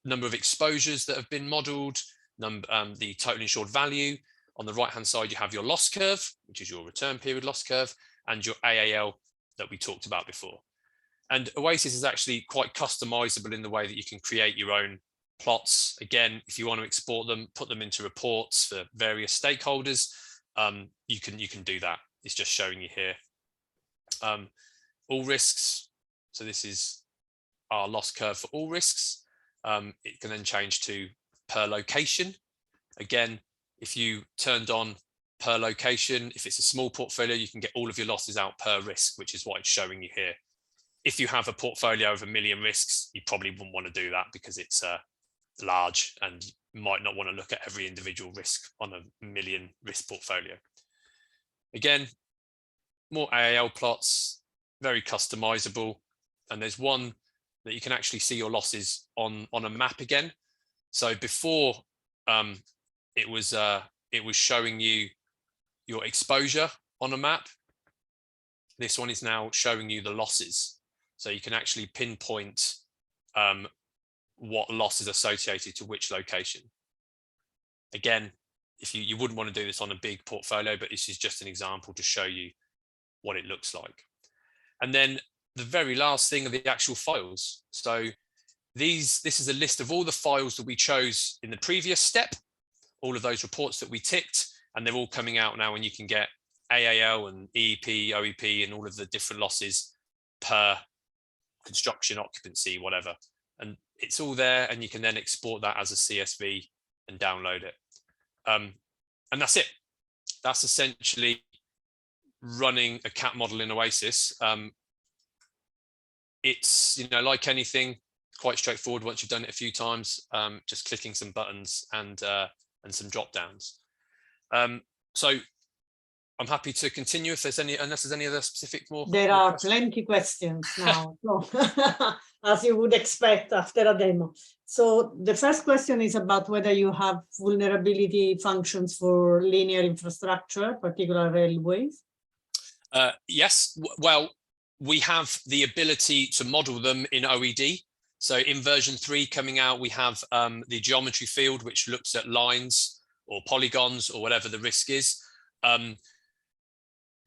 number of exposures that have been modeled, the total insured value. On the right-hand side, you have your loss curve, which is your return period loss curve, and your AAL that we talked about before. And Oasis is actually quite customizable in the way that you can create your own plots. Again, if you want to export them, put them into reports for various stakeholders, you can do that. It's just showing you here. All risks. So this is our loss curve for all risks. It can then change to per location. Again, if you turned on per location, if it's a small portfolio, you can get all of your losses out per risk, which is what it's showing you here. If you have a portfolio of 1 million risks, you probably wouldn't want to do that because it's large and you might not want to look at every individual risk on a 1 million risk portfolio. Again, more AAL plots, very customizable. And there's one that you can actually see your losses on a map again. So before it was showing you your exposure on a map. This one is now showing you the losses. So you can actually pinpoint what loss is associated to which location. again, if you wouldn't want to do this on a big portfolio, but this is just an example to show you what it looks like. And then the very last thing are the actual files. So this is a list of all the files that we chose in the previous step, all of those reports that we ticked, and they're all coming out now, and you can get AAL and EEP, OEP, and all of the different losses per construction, occupancy, whatever. And it's all there, and you can then export that as a CSV and download it. And that's it. That's essentially running a cat model in Oasis. It's, like anything, quite straightforward once you've done it a few times, just clicking some buttons and some drop downs. So I'm happy to continue if there's any, unless there's any other specific more. There are plenty questions now, so, as you would expect after a demo. So the first question is about whether you have vulnerability functions for linear infrastructure, particularly railways. Yes, well, we have the ability to model them in OED. So in version 3 coming out, we have the geometry field, which looks at lines or polygons or whatever the risk is.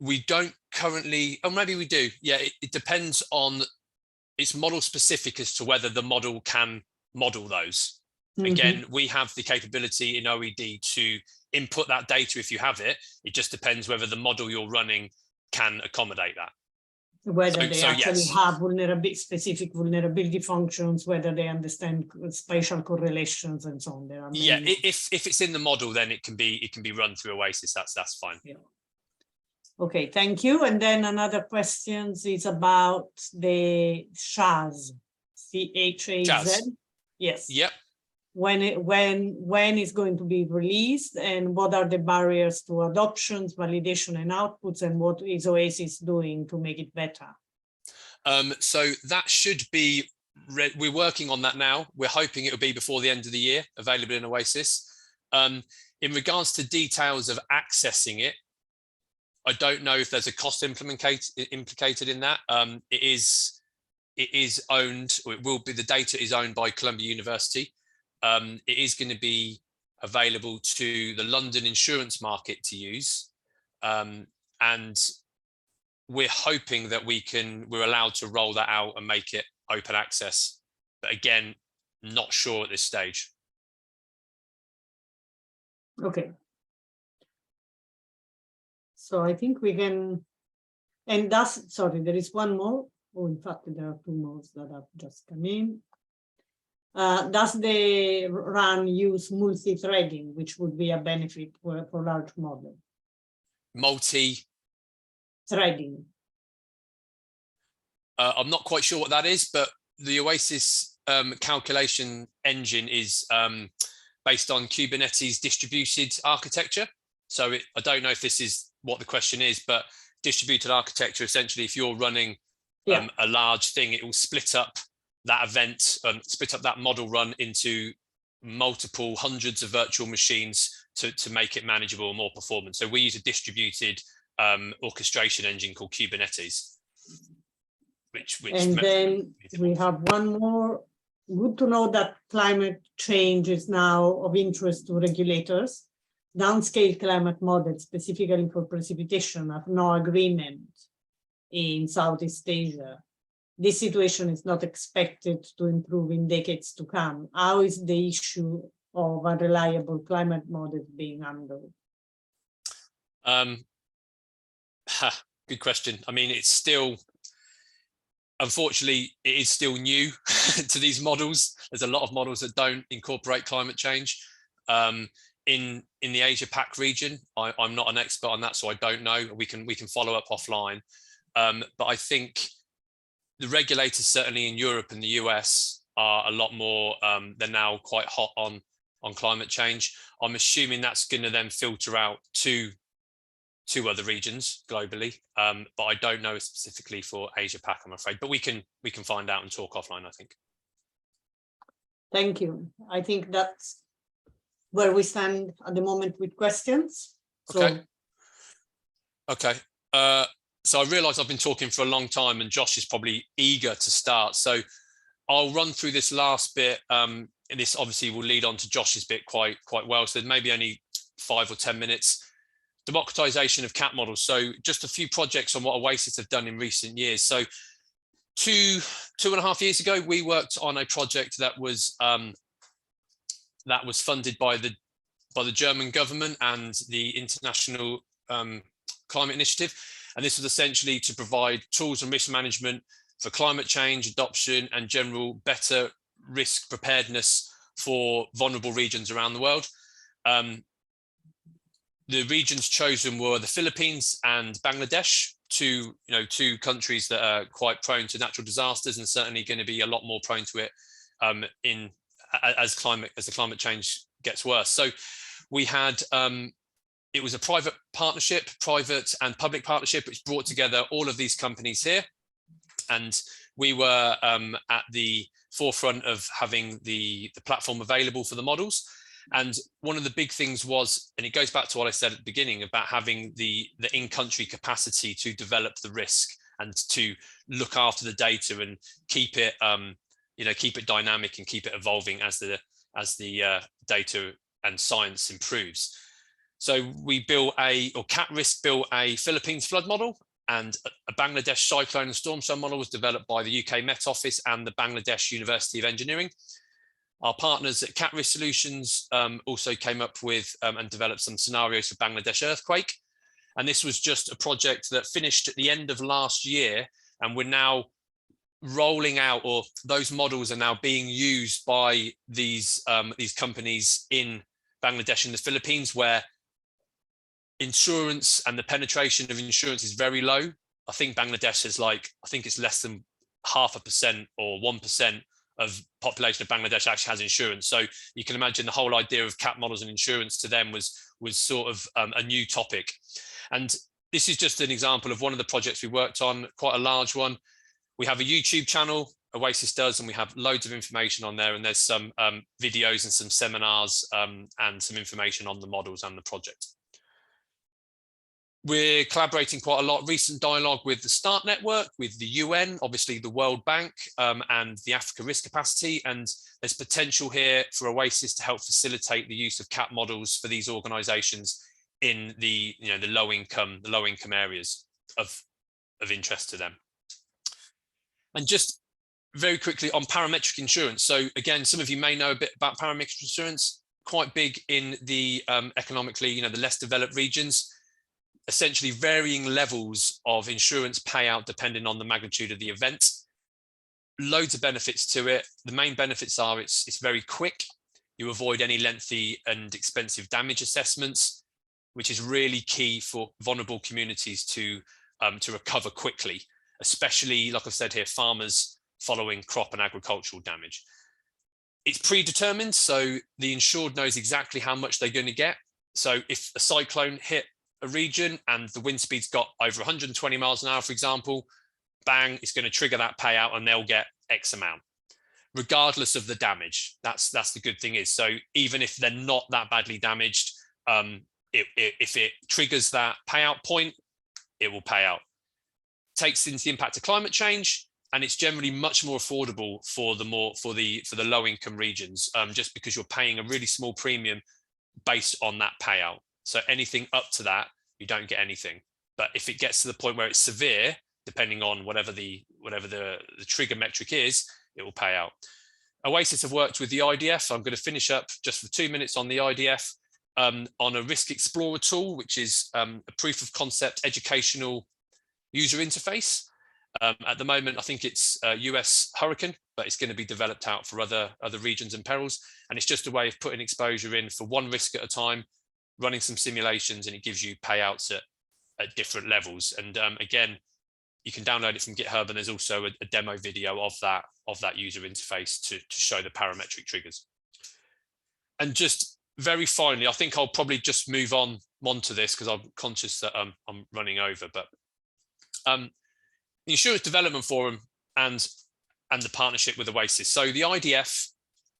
We don't currently, or maybe we do. Yeah, it depends on, it's model specific as to whether the model can model those. Mm-hmm. Again, we have the capability in OED to input that data if you have it. It just depends whether the model you're running can accommodate that. Whether they actually have specific vulnerability functions, whether they understand spatial correlations and so on. There are many. If it's in the model, then it can be run through Oasis. That's fine. Yeah. Okay, thank you. And then another question is about the CHAZ, CHAZ. Yes. Yep. When it's going to be released, and what are the barriers to adoptions, validation, and outputs, and what is Oasis doing to make it better? So that should be, we're working on that now. We're hoping it will be before the end of the year, available in Oasis. In regards to details of accessing it, I don't know if there's a cost implicated in that. It is owned, or it will be, the data is owned by Columbia University. It is going to be available to the London insurance market to use. And we're hoping that we're allowed to roll that out and make it open access. But again, not sure at this stage. Okay. So I think we can, and that's, sorry, there is one more. Oh, in fact, there are two more that have just come in. Does the run use multi-threading, which would be a benefit for large model? Multi-threading. I'm not quite sure what that is, but the Oasis calculation engine is based on Kubernetes distributed architecture. So I don't know if this is what the question is, but distributed architecture, essentially, if you're running a large thing, it will split up that event, split up that model run into multiple hundreds of virtual machines to make it manageable and more performant. So we use a distributed orchestration engine called Kubernetes. And then we have one more. Good to know that climate change is now of interest to regulators. Downscale climate models, specifically for precipitation, have no agreement in Southeast Asia. This situation is not expected to improve in decades to come. How is the issue of unreliable climate models being handled? Good question. I mean, it's still, unfortunately, it is still new to these models. There's a lot of models that don't incorporate climate change. In the Asia Pac region, I'm not an expert on that, so I don't know. We can follow up offline. But I think the regulators, certainly in Europe and the US, are a lot more, they're now quite hot on climate change. I'm assuming that's going to then filter out to other regions globally, but I don't know specifically for Asia Pac, I'm afraid. But we can find out and talk offline, I think. Thank you. I think that's where we stand at the moment with questions. Okay. Okay. So I realise I've been talking for a long time, and Josh is probably eager to start. So I'll run through this last bit. And this obviously will lead on to Josh's bit quite well. So maybe only 5 or 10 minutes. Democratisation of cat models. So just a few projects on what Oasis have done in recent years. So two and a half years ago, we worked on a project that was funded by the German government and the International Climate Initiative. And this was essentially to provide tools and risk management for climate change adoption and general better risk preparedness for vulnerable regions around the world. The regions chosen were the Philippines and Bangladesh, two countries that are quite prone to natural disasters and certainly going to be a lot more prone to it as the climate change gets worse. So we had it was a private and public partnership, which brought together all of these companies here, and we were at the forefront of having the platform available for the models. And one of the big things was, and it goes back to what I said at the beginning about having the in-country capacity to develop the risk and to look after the data and keep it keep it dynamic and keep it evolving as the data and science improves. So we Cat Risk built a Philippines flood model, and a Bangladesh cyclone and storm cell model was developed by the UK Met Office and the Bangladesh University of Engineering. Our partners at Cat Risk Solutions also came up with and developed some scenarios for Bangladesh earthquake. And this was just a project that finished at the end of last year, and we're now rolling out, or those models are now being used by these companies in Bangladesh and the Philippines, where insurance and the penetration of insurance is very low. I think Bangladesh is I think it's less than 0.5% or 1% of population of Bangladesh actually has insurance. So you can imagine the whole idea of cat models and insurance to them was sort of a new topic. And this is just an example of one of the projects we worked on, quite a large one. We have a YouTube channel, Oasis does, and we have loads of information on there. And there's some videos and some seminars and some information on the models and the project. We're collaborating quite a lot, recent dialogue with the START network, with the UN, obviously the World Bank and the Africa Risk Capacity. And there's potential here for Oasis to help facilitate the use of cat models for these organizations in the low income areas of interest to them. And just very quickly on parametric insurance. So again, some of you may know a bit about parametric insurance, quite big in the economically, the less developed regions. Essentially varying levels of insurance payout depending on the magnitude of the event. Loads of benefits to it. The main benefits are it's very quick. You avoid any lengthy and expensive damage assessments, which is really key for vulnerable communities to recover quickly, especially, like I've said here, farmers following crop and agricultural damage. It's predetermined, so the insured knows exactly how much they're going to get. So if a cyclone hit a region and the wind speed's got over 120 miles an hour, for example, bang, it's going to trigger that payout and they'll get X amount, regardless of the damage. That's the good thing is, so even if they're not that badly damaged, if it triggers that payout point, it will pay out. Takes into the impact of climate change, and it's generally much more affordable for the low income regions, just because you're paying a really small premium based on that payout. So anything up to that, you don't get anything. But if it gets to the point where it's severe, depending on whatever the trigger metric is, it will pay out. Oasis have worked with the IDF. I'm going to finish up just for 2 minutes on the IDF on a Risk Explorer tool, which is a proof of concept educational user interface. At the moment, I think it's US hurricane, but it's going to be developed out for other regions and perils. And it's just a way of putting exposure in for one risk at a time, running some simulations, and it gives you payouts at different levels. And again, you can download it from GitHub, and there's also a demo video of that user interface to show the parametric triggers. And just very finally, I think I'll probably just move on to this because I'm conscious that I'm running over. But the Insurance Development Forum and the partnership with Oasis. So the IDF,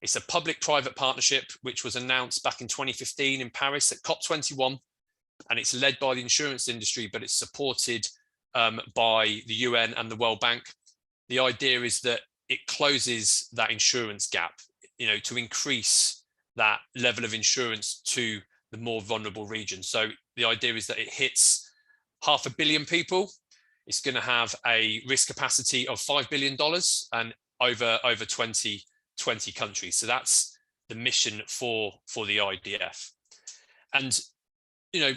it's a public-private partnership which was announced back in 2015 in Paris at COP21, and it's led by the insurance industry, but it's supported by the UN and the World Bank. The idea is that it closes that insurance gap, to increase that level of insurance to the more vulnerable regions. So the idea is that it hits 500 million people. It's going to have a risk capacity of $5 billion and over 20 countries. So that's the mission for the IDF. And I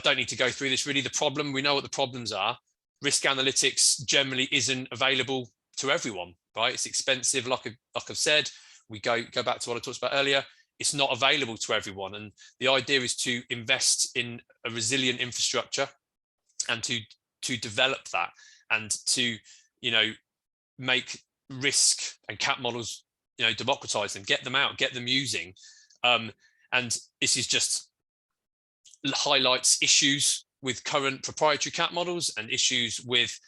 don't need to go through this really. The problem, we know what the problems are. Risk analytics generally isn't available to everyone, right? It's expensive, like I've said. We go back to what I talked about earlier. It's not available to everyone, and the idea is to invest in a resilient infrastructure and to develop that, and to make risk and cat models democratize them, get them out, get them using, and this is just highlights issues with current proprietary cat models and issues with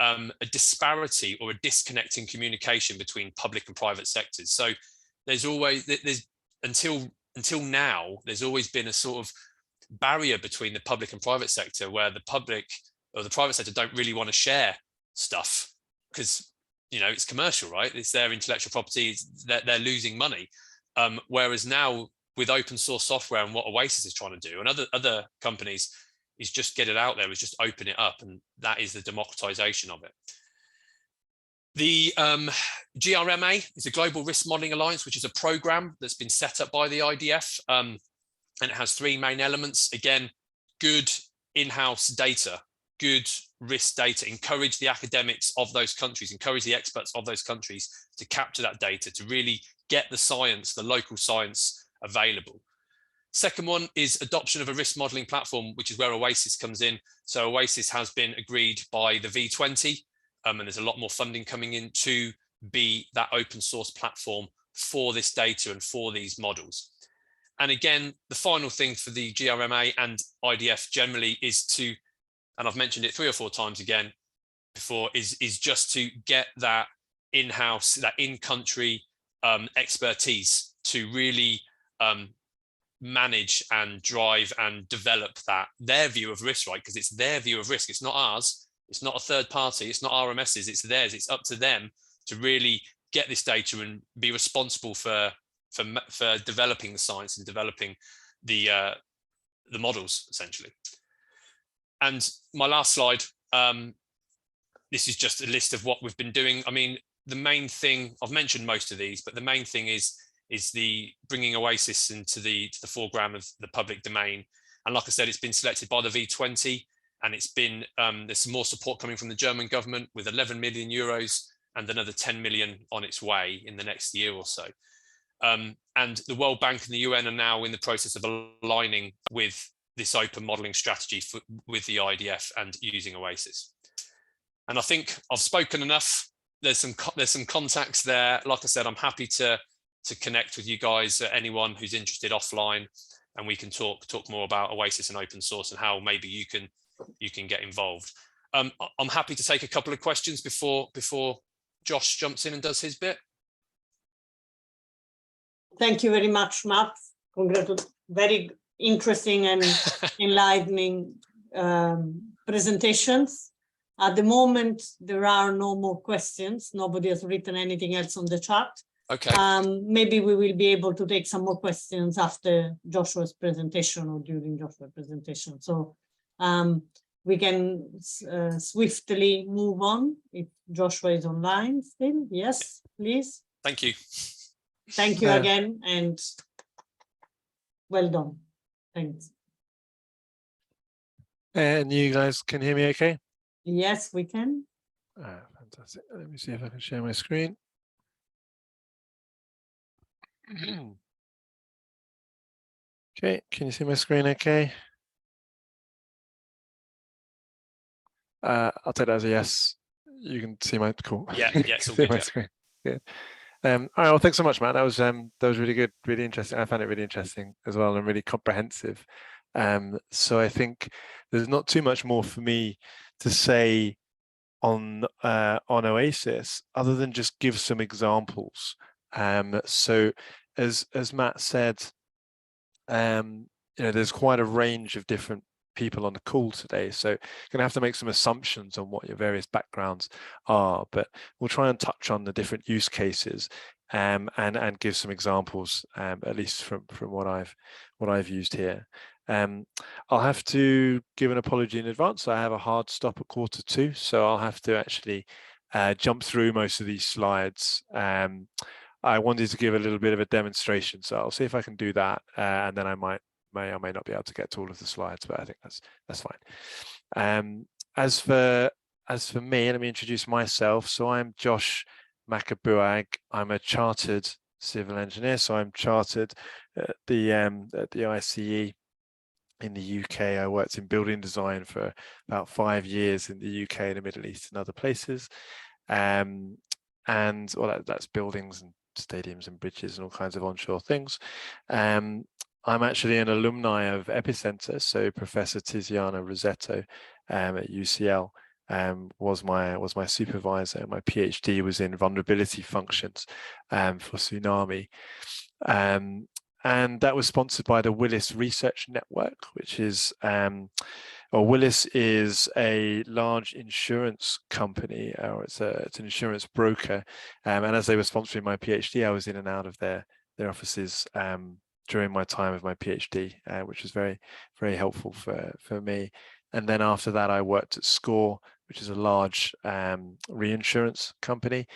a disparity or a disconnect in communication between public and private sectors. So until now, there's always been a sort of barrier between the public and private sector, where the public or the private sector don't really want to share stuff because it's commercial, right? It's their intellectual property, they're losing money. Whereas now, with open source software and what Oasis is trying to do, and other companies, is just get it out there, is just open it up, and that is the democratization of it. The GRMA is a Global Risk Modeling Alliance, which is a program that's been set up by the IDF, and it has 3 main elements. Again, good in-house data, good risk data, encourage the academics of those countries, encourage the experts of those countries to capture that data, to really get the science, the local science available. Second one is adoption of a risk modeling platform, which is where Oasis comes in. So Oasis has been agreed by the V20, and there's a lot more funding coming in to be that open source platform for this data and for these models. And again, the final thing for the GRMA and IDF generally is to, and I've mentioned it 3 or 4 times again before, is just to get that in-house, that in-country expertise to really manage and drive and develop their view of risk, right? Because it's their view of risk. It's not ours. It's not a third party. It's not RMS's. It's theirs. It's up to them to really get this data and be responsible for developing the science and developing the models, essentially. And my last slide. This is just a list of what we've been doing. I mean, the main thing, I've mentioned most of these, but the main thing is the bringing Oasis into the foreground of the public domain. And like I said, it's been selected by the V20, and it's been there's some more support coming from the German government with 11 million euros and another 10 million on its way in the next year or so. And the World Bank and the UN are now in the process of aligning with this open modeling strategy with the IDF and using Oasis. And I think I've spoken enough. There's some contacts there. Like I said, I'm happy to connect with you guys, anyone who's interested offline, and we can talk more about Oasis and open source and how maybe you can get involved. I'm happy to take a couple of questions before Josh jumps in and does his bit. Thank you very much, Matt. Congratulations. Very interesting and enlightening presentations. At the moment, there are no more questions. Nobody has written anything else on the chat. Okay. Maybe we will be able to take some more questions after Joshua's presentation or during Joshua's presentation. So we can swiftly move on if Joshua is online still. Yes, please. Thank you. Thank you again, and well done. Thanks. And you guys can hear me okay? Yes, we can. Fantastic. Let me see if I can share my screen. Okay, can you see my screen okay? I'll take that as a yes. You can see my cool. Yeah, it's all good. My screen. Good. All right, well, thanks so much, Matt. That was really good, really interesting. I found it really interesting as well, and really comprehensive. So I think there's not too much more for me to say on Oasis, other than just give some examples. So as Matt said, there's quite a range of different people on the call today, so you're going to have to make some assumptions on what your various backgrounds are, but we'll try and touch on the different use cases and give some examples, at least from what I've used here. I'll have to give an apology in advance. I have a hard stop at 1:45, so I'll have to actually jump through most of these slides. I wanted to give a little bit of a demonstration, so I'll see if I can do that, and then I may or may not be able to get to all of the slides, but I think that's fine. As for me, let me introduce myself. So I'm Josh Macabuag. I'm a chartered civil engineer, so I'm chartered at the ICE in the UK. I worked in building design for about 5 years in the UK, the Middle East, and other places. And well, that's buildings and stadiums and bridges and all kinds of onshore things. I'm actually an alumni of EPICentre, so Professor Tiziana Rossetto at UCL was my supervisor. My PhD was in vulnerability functions for tsunami. And that was sponsored by the Willis Research Network, which is, Willis is a large insurance company, or it's an insurance broker. And as they were sponsoring my PhD, I was in and out of their offices during my time of my PhD, which was very, very helpful for me. And then after that, I worked at SCOR, which is a large reinsurance company,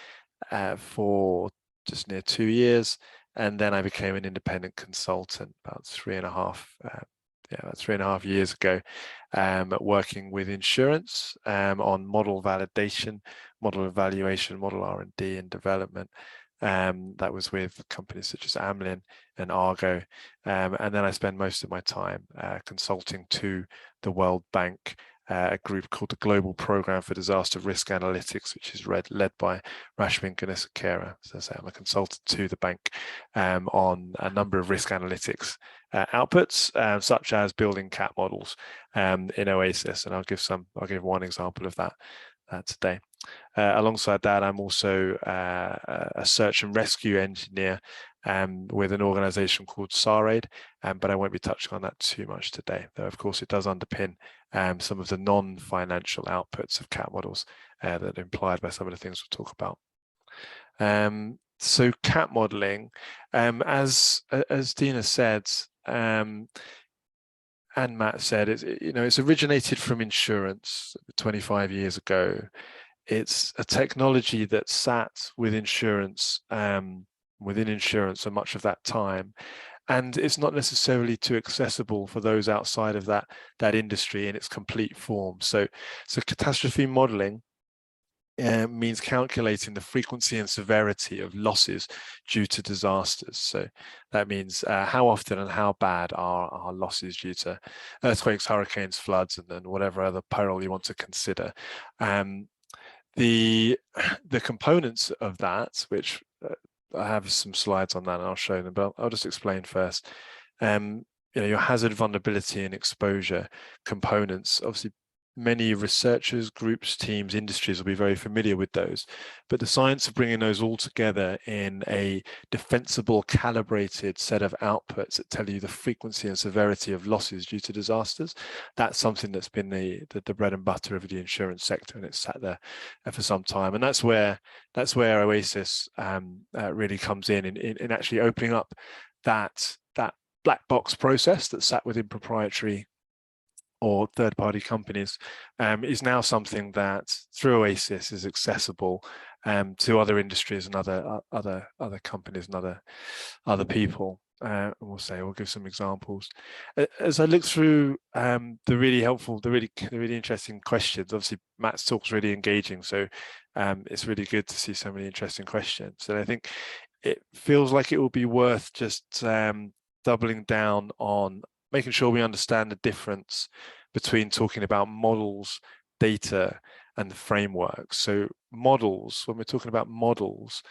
for just near 2 years. And then I became an independent consultant about 3.5 years ago, working with insurance on model validation, model evaluation, model R&D and development. That was with companies such as Amlin and Argo. And then I spend most of my time consulting to the World Bank, a group called the Global Program for Disaster Risk Analytics, which is led by Rashmin Gunnesakera. So as I say, I'm a consultant to the bank on a number of risk analytics outputs, such as building cat models in Oasis, and I'll give one example of that today. Alongside that, I'm also a search and rescue engineer with an organization called SARAID, but I won't be touching on that too much today, though of course it does underpin some of the non-financial outputs of cat models that are implied by some of the things we'll talk about. So cat modeling, as Dina said, and Matt said, it's originated from insurance 25 years ago. It's a technology that sat with insurance, within insurance for much of that time, and it's not necessarily too accessible for those outside of that industry in its complete form. So catastrophe modeling means calculating the frequency and severity of losses due to disasters. So that means how often and how bad are losses due to earthquakes, hurricanes, floods, and then whatever other peril you want to consider. The components of that, which I have some slides on that and I'll show them, but I'll just explain first. Your hazard, vulnerability and exposure components, obviously many researchers, groups, teams, industries will be very familiar with those, but the science of bringing those all together in a defensible, calibrated set of outputs that tell you the frequency and severity of losses due to disasters, that's something that's been the bread and butter of the insurance sector, and it's sat there for some time. And that's where Oasis really comes in actually opening up that black box process that sat within proprietary or third-party companies, is now something that through Oasis is accessible to other industries and other companies and other people. We'll give some examples. As I look through the really helpful, the really interesting questions, obviously Matt's talk's really engaging, so it's really good to see so many interesting questions. And I think it feels like it will be worth just doubling down on making sure we understand the difference between talking about models, data, and the framework. So models, when we're talking about models,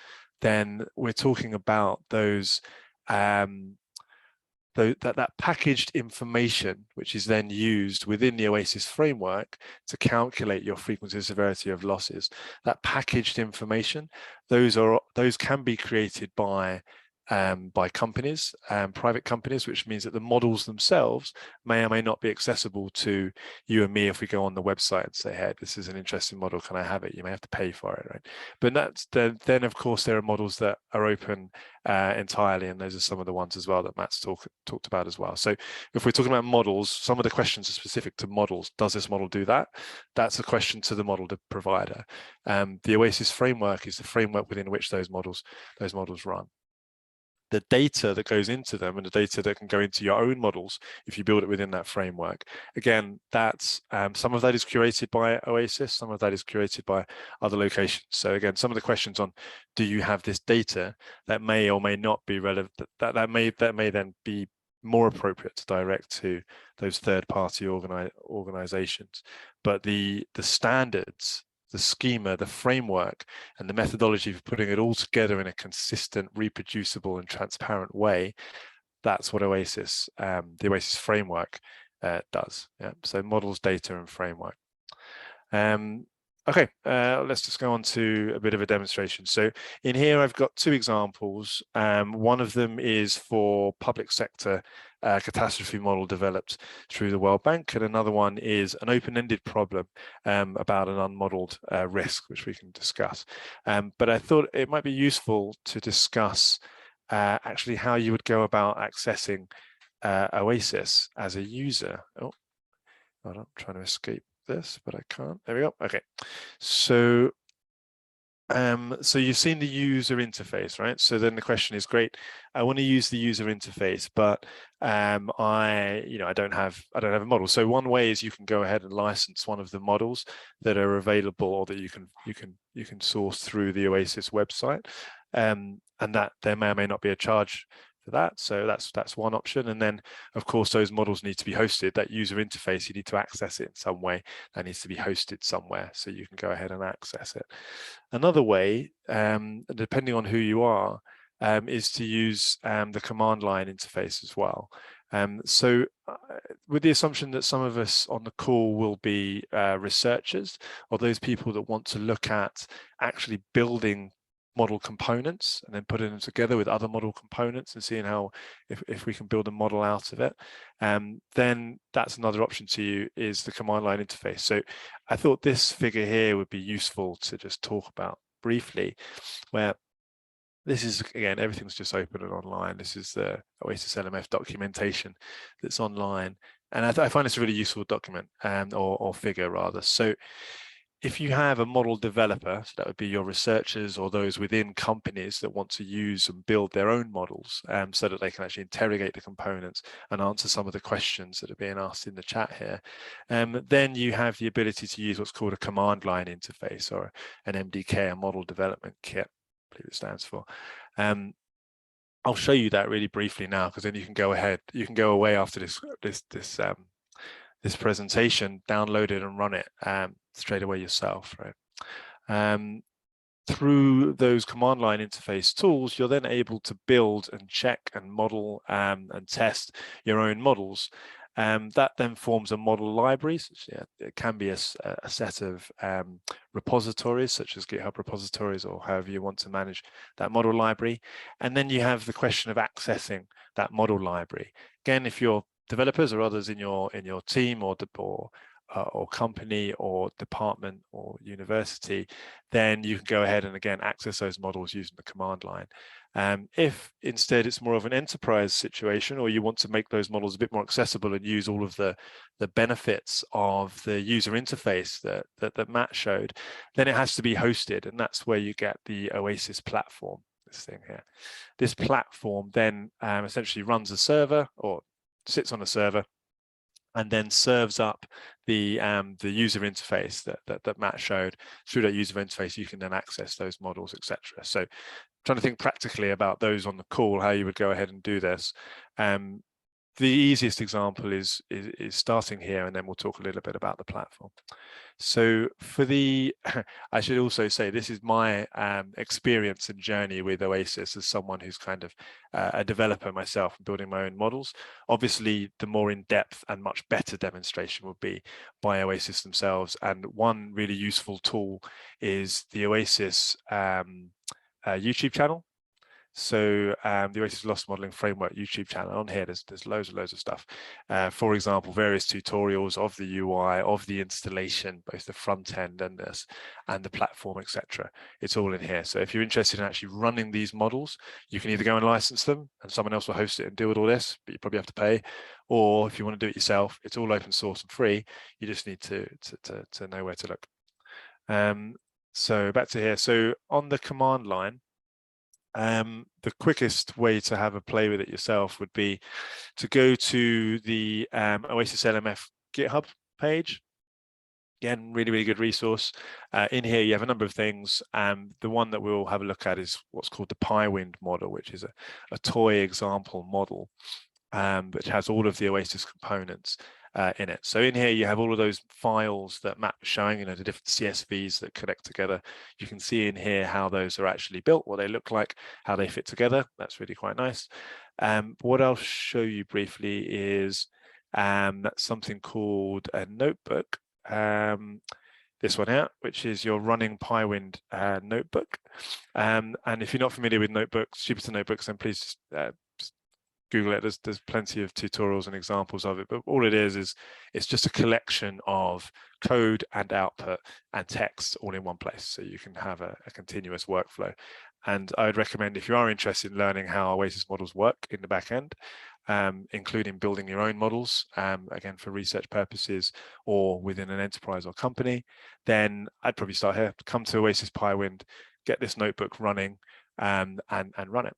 then we're talking about those that packaged information, which is then used within the Oasis framework to calculate your frequency and severity of losses. That packaged information, those can be created by by companies, private companies, which means that the models themselves may or may not be accessible to you and me if we go on the website and say, hey, this is an interesting model, can I have it? You may have to pay for it, right? But that's then of course there are models that are open entirely, and those are some of the ones as well that Matt's talked about as well. So if we're talking about models, some of the questions are specific to models. Does this model do that? That's a question to the model provider. The Oasis framework is the framework within which those models run. The data that goes into them and the data that can go into your own models, if you build it within that framework, again, that's some of that is curated by Oasis, some of that is curated by other locations. So again, some of the questions on, do you have this data, that may or may not be relevant, that may then be more appropriate to direct to those third-party organizations. But the standards, the schema, the framework, and the methodology for putting it all together in a consistent, reproducible, and transparent way, that's what Oasis, the Oasis framework does. Yeah. So models, data, and framework. Okay, let's just go on to a bit of a demonstration. So in here, I've got two examples. One of them is for public sector catastrophe model developed through the World Bank, and another one is an open-ended problem about an unmodeled risk, which we can discuss. But I thought it might be useful to discuss actually how you would go about accessing Oasis as a user. Oh, hold on, I'm trying to escape this, but I can't. There we go. Okay, so so you've seen the user interface, right? So then the question is, great, I want to use the user interface, but I don't have a model. So one way is you can go ahead and license one of the models that are available, or that you can source through the Oasis website, and that there may or may not be a charge for that. So that's one option. And then of course those models need to be hosted. That user interface, you need to access it in some way. That needs to be hosted somewhere so you can go ahead and access it. Another way, depending on who you are, is to use the command line interface as well. So with the assumption that some of us on the call will be researchers, or those people that want to look at actually building model components and then putting them together with other model components and seeing how, if we can build a model out of it, then that's another option to you, is the command line interface. So I thought this figure here would be useful to just talk about briefly, where this is, again, everything's just open and online. This is the Oasis LMF documentation that's online. And I find this a really useful document, or figure rather. So if you have a model developer, so that would be your researchers or those within companies that want to use and build their own models, so that they can actually interrogate the components and answer some of the questions that are being asked in the chat here, then you have the ability to use what's called a command line interface, or an MDK, a model development kit, I believe it stands for. I'll show you that really briefly now, because then you can go ahead, you can go away after this presentation, download it and run it straight away yourself, right? Through those command line interface tools, you're then able to build and check and model and test your own models. That then forms a model library. So, yeah, it can be a set of repositories, such as GitHub repositories, or however you want to manage that model library. And then you have the question of accessing that model library. Again, if you're developers or others in your team or company or department or university, then you can go ahead and again access those models using the command line. If instead it's more of an enterprise situation, or you want to make those models a bit more accessible and use all of the benefits of the user interface that Matt showed, then it has to be hosted, and that's where you get the Oasis platform, this thing here. This platform then essentially runs a server, or sits on a server, and then serves up the user interface that Matt showed. Through that user interface, you can then access those models, etc. So trying to think practically about those on the call, how you would go ahead and do this. The easiest example is starting here, and then we'll talk a little bit about the platform. So for the, I should also say, this is my experience and journey with Oasis as someone who's kind of a developer myself, building my own models. Obviously, the more in-depth and much better demonstration would be by Oasis themselves. And one really useful tool is the Oasis YouTube channel. So the Oasis Loss Modeling Framework YouTube channel, on here there's loads of stuff. For example, various tutorials of the UI, of the installation, both the front end and the platform, etc. It's all in here. So if you're interested in actually running these models, you can either go and license them and someone else will host it and deal with all this, but you probably have to pay. Or if you want to do it yourself, it's all open source and free. You just need to know where to look. So back to here. So on the command line, the quickest way to have a play with it yourself would be to go to the Oasis LMF GitHub page. Again, really good resource. In here, you have a number of things. The one that we'll have a look at is what's called the PyWind model, which is a toy example model, which has all of the Oasis components in it. So in here, you have all of those files that Matt was showing, the different CSVs that connect together. You can see in here how those are actually built, what they look like, how they fit together. That's really quite nice. What I'll show you briefly is something called a notebook. This one here, which is your running PyWind notebook. And if you're not familiar with notebooks, Jupyter notebooks, then please just Google it. There's plenty of tutorials and examples of it, but all it is it's just a collection of code and output and text all in one place, so you can have a continuous workflow. And I would recommend, if you are interested in learning how Oasis models work in the back end, including building your own models, again for research purposes or within an enterprise or company, then I'd probably start here. Come to Oasis PyWind, get this notebook running, and run it.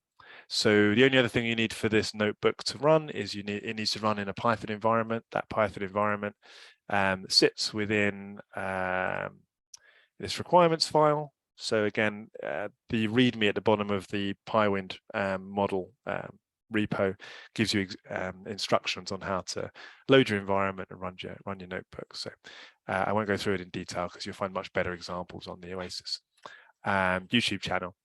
So the only other thing you need for this notebook to run is it needs to run in a Python environment. That Python environment sits within this requirements file. So again, the README at the bottom of the PyWind model repo gives you instructions on how to load your environment and run your notebook. So I won't go through it in detail because you'll find much better examples on the Oasis YouTube channel.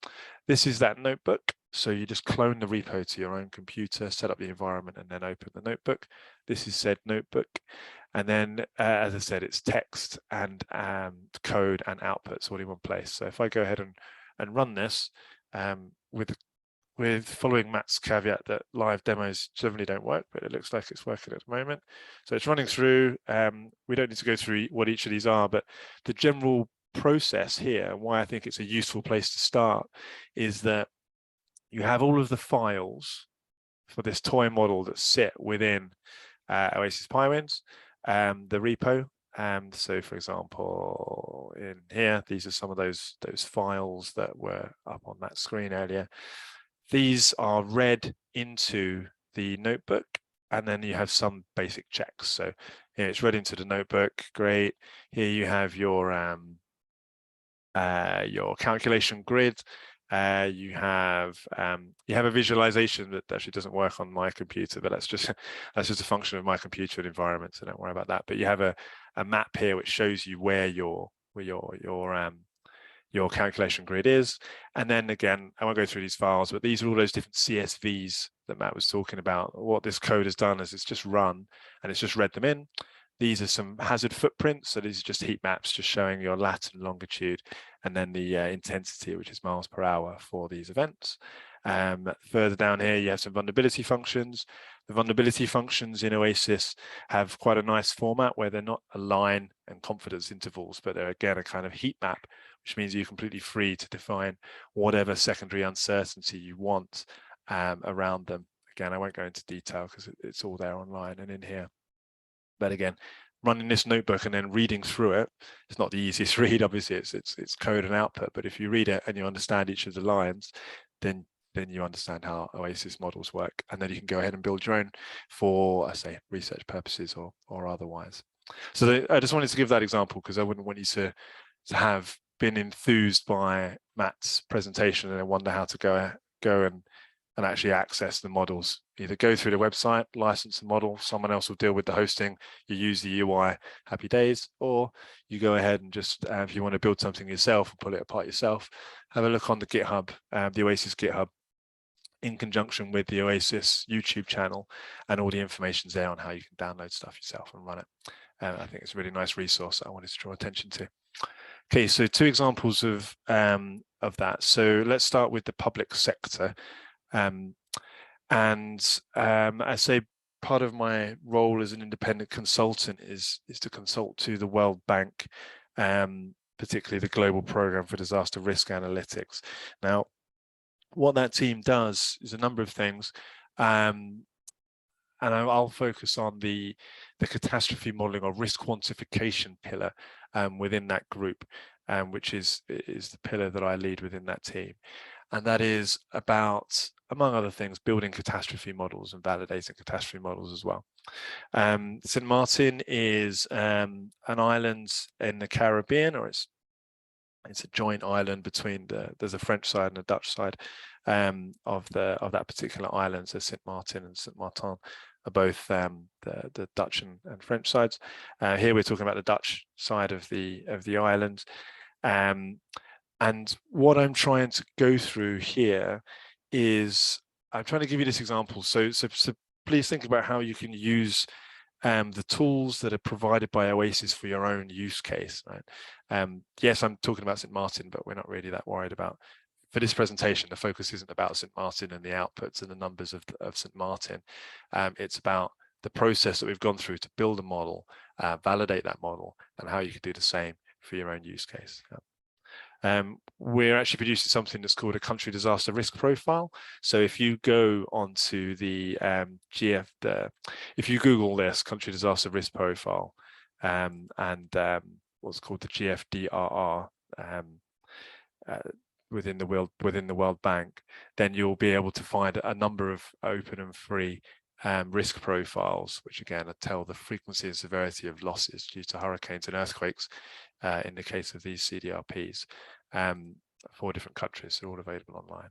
This is that notebook. So you just clone the repo to your own computer, set up the environment, and then open the notebook. This is said notebook. And then, as I said, it's text and code and outputs all in one place. So if I go ahead and run this with following Matt's caveat that live demos generally don't work, but it looks like it's working at the moment. So it's running through. We don't need to go through what each of these are, but the general process here, and why I think it's a useful place to start, is that you have all of the files for this toy model that sit within Oasis PyWind, the repo. So for example, in here, these are some of those files that were up on that screen earlier. These are read into the notebook, and then you have some basic checks. So here it's read into the notebook. Great. Here you have your calculation grid. You have a visualization that actually doesn't work on my computer, but that's just a function of my computer and environment, so don't worry about that. But you have a map here which shows you where your calculation grid is. And then again, I won't go through these files, but these are all those different CSVs that Matt was talking about. What this code has done is it's just run and it's just read them in. These are some hazard footprints. So these are just heat maps, just showing your lat and longitude, and then the intensity, which is miles per hour for these events. Further down here, you have some vulnerability functions. The vulnerability functions in Oasis have quite a nice format where they're not a line and confidence intervals, but they're again a kind of heat map, which means you're completely free to define whatever secondary uncertainty you want around them. Again, I won't go into detail because it's all there online and in here. But again, running this notebook and then reading through it, it's not the easiest read, obviously, it's code and output, but if you read it and you understand each of the lines, then you understand how Oasis models work, and then you can go ahead and build your own for, I say, research purposes or otherwise. So I just wanted to give that example because I wouldn't want you to have been enthused by Matt's presentation and then wonder how to go and actually access the models. Either go through the website, license the model, someone else will deal with the hosting, you use the UI, happy days, or you go ahead and just, if you want to build something yourself and pull it apart yourself, have a look on the GitHub, the Oasis GitHub, in conjunction with the Oasis YouTube channel, and all the information's there on how you can download stuff yourself and run it. I think it's a really nice resource that I wanted to draw attention to. Okay, so two examples of that. So let's start with the public sector. I say part of my role as an independent consultant is to consult to the World Bank, particularly the Global Program for Disaster Risk Analytics. Now, what that team does is a number of things, and I'll focus on the catastrophe modeling or risk quantification pillar within that group, which is the pillar that I lead within that team. And that is about, among other things, building catastrophe models and validating catastrophe models as well. St. Maarten is an island in the Caribbean, or it's a joint island between there's a French side and a Dutch side of that particular island. So St. Maarten and St. Maarten are both the Dutch and French sides. Here we're talking about the Dutch side of the island. And what I'm trying to go through here is I'm trying to give you this example. So please think about how you can use the tools that are provided by Oasis for your own use case, right? Yes, I'm talking about St. Maarten, but we're not really that worried about. For this presentation, the focus isn't about St. Maarten and the outputs and the numbers of St. Maarten. It's about the process that we've gone through to build a model, validate that model, and how you can do the same for your own use case. We're actually producing something that's called a country disaster risk profile. So if you go onto the if you Google this country disaster risk profile and what's called the GFDRR within the World Bank, then you'll be able to find a number of open and free risk profiles, which again tell the frequency and severity of losses due to hurricanes and earthquakes in the case of these CDRPs for different countries. They're all available online.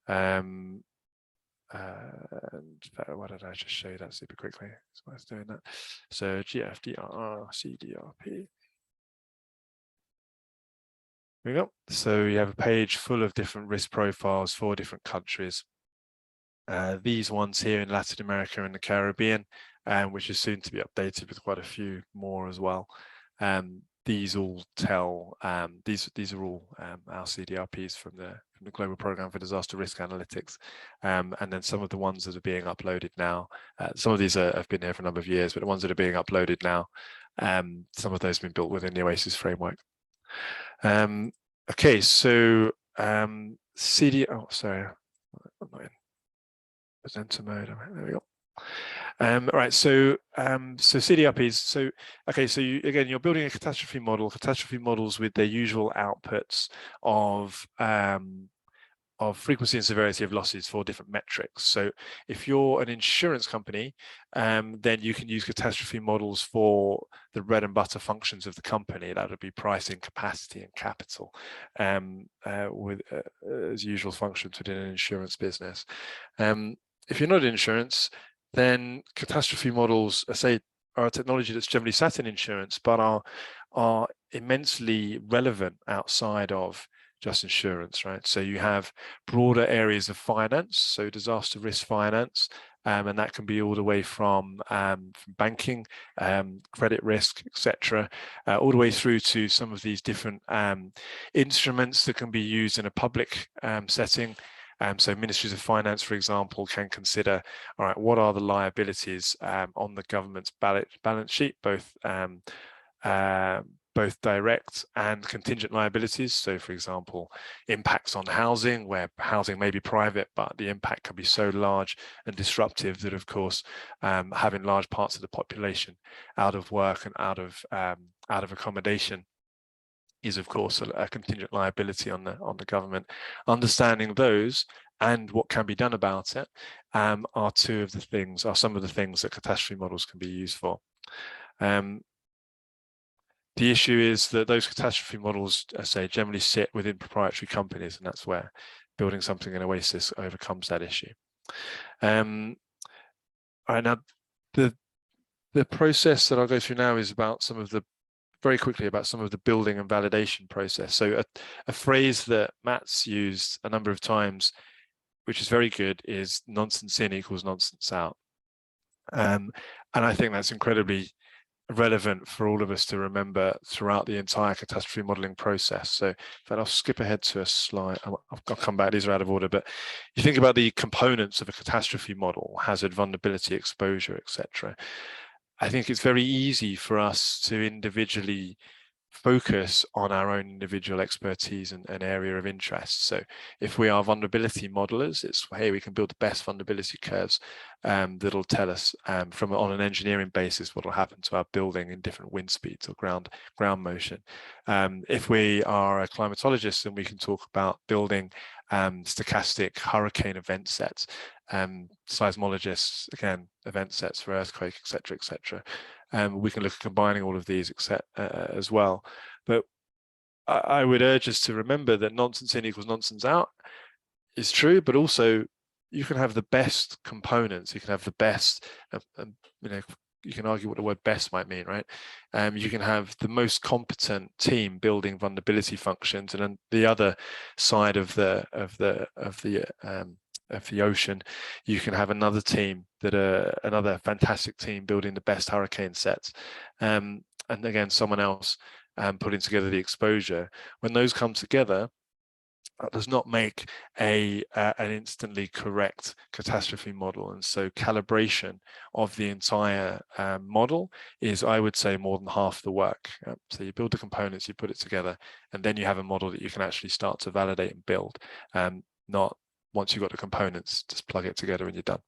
And why don't I just show you that super quickly? That's why I was doing that. So GFDRR CDRP. There we go. So you have a page full of different risk profiles for different countries. These ones here in Latin America and the Caribbean, which is soon to be updated with quite a few more as well. These all tell, these are all our CDRPs from the Global Program for Disaster Risk Analytics. And then some of the ones that are being uploaded now, some of these have been here for a number of years, but the ones that are being uploaded now, some of those have been built within the Oasis framework. Okay, so oh, sorry, I'm not in presenter mode. There we go. All right, so CDRPs. So okay, so you're building a catastrophe model. Catastrophe models with their usual outputs of frequency and severity of losses for different metrics. So if you're an insurance company, then you can use catastrophe models for the bread and butter functions of the company. That would be pricing, capacity, and capital, with as usual functions within an insurance business. If you're not in insurance, then catastrophe models, I say, are a technology that's generally sat in insurance, but are immensely relevant outside of just insurance, right? So you have broader areas of finance, so disaster risk finance, and that can be all the way from banking, credit risk, etc., all the way through to some of these different instruments that can be used in a public setting. So ministries of finance, for example, can consider, all right, what are the liabilities on the government's balance sheet, both direct and contingent liabilities. So, for example, impacts on housing, where housing may be private, but the impact can be so large and disruptive that, of course, having large parts of the population out of work and out of accommodation is, of course, a contingent liability on the government. Understanding those and what can be done about it are some of the things that catastrophe models can be used for. The issue is that those catastrophe models, I say, generally sit within proprietary companies, and that's where building something in Oasis overcomes that issue. All right, now the process that I'll go through now is very quickly about some of the building and validation process. So a phrase that Matt's used a number of times, which is very good, is nonsense in equals nonsense out. And I think that's incredibly relevant for all of us to remember throughout the entire catastrophe modeling process. So in fact, I'll skip ahead to a slide. I'll come back, these are out of order, but you think about the components of a catastrophe model: hazard, vulnerability, exposure, etc. I think it's very easy for us to individually focus on our own individual expertise and area of interest. So if we are vulnerability modelers, it's, hey, we can build the best vulnerability curves that'll tell us on an engineering basis what will happen to our building in different wind speeds or ground motion. If we are a climatologist, then we can talk about building stochastic hurricane event sets. Seismologists, again, event sets for earthquake, etc., etc. We can look at combining all of these as well. But I would urge us to remember that nonsense in equals nonsense out is true, but also you can have the best components. You can have the best, you can argue what the word best might mean, right? You can have the most competent team building vulnerability functions, and on the other side of the ocean, you can have another team another fantastic team building the best hurricane sets, and again someone else putting together the exposure. When those come together, that does not make an instantly correct catastrophe model. And so calibration of the entire model is, I would say, more than half the work. So you build the components, you put it together, and then you have a model that you can actually start to validate and build. Not once you've got the components, just plug it together and you're done.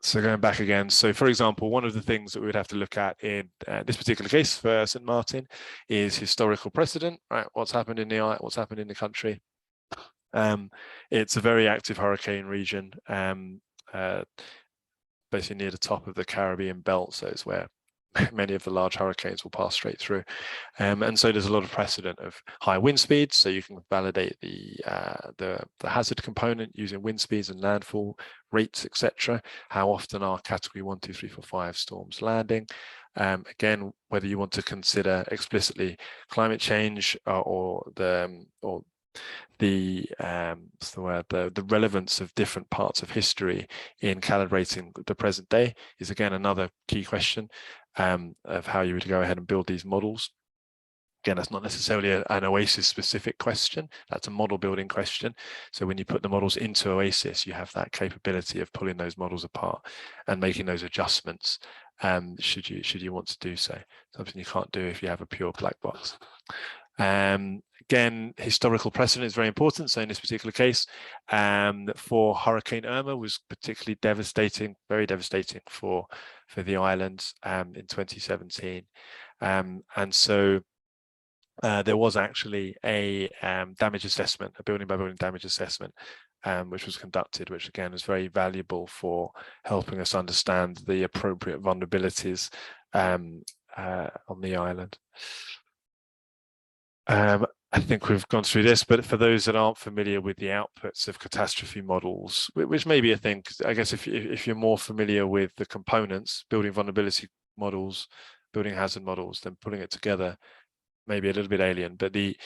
So going back again, so for example, one of the things that we would have to look at in this particular case for St. Maarten is historical precedent, right? What's happened in the country? It's a very active hurricane region, basically near the top of the Caribbean belt, so it's where many of the large hurricanes will pass straight through, and so there's a lot of precedent of high wind speeds, so you can validate the hazard component using wind speeds and landfall rates, etc. How often are category 1, 2, 3, 4, 5 storms landing? Again, whether you want to consider explicitly climate change or the relevance of different parts of history in calibrating the present day is again another key question of how you would go ahead and build these models. Again, that's not necessarily an Oasis specific question, that's a model building question. So when you put the models into Oasis, you have that capability of pulling those models apart and making those adjustments should you want to do so. Something you can't do if you have a pure black box. Again, historical precedent is very important. So in this particular case, for Hurricane Irma was particularly devastating, very devastating for the island in 2017. And so there was actually a damage assessment, a building by building damage assessment, which was conducted, which again is very valuable for helping us understand the appropriate vulnerabilities on the island. I think we've gone through this, but for those that aren't familiar with the outputs of catastrophe models, which may be a thing, I guess if you're more familiar with the components, building vulnerability models, building hazard models, then putting it together may be a little bit alien. But the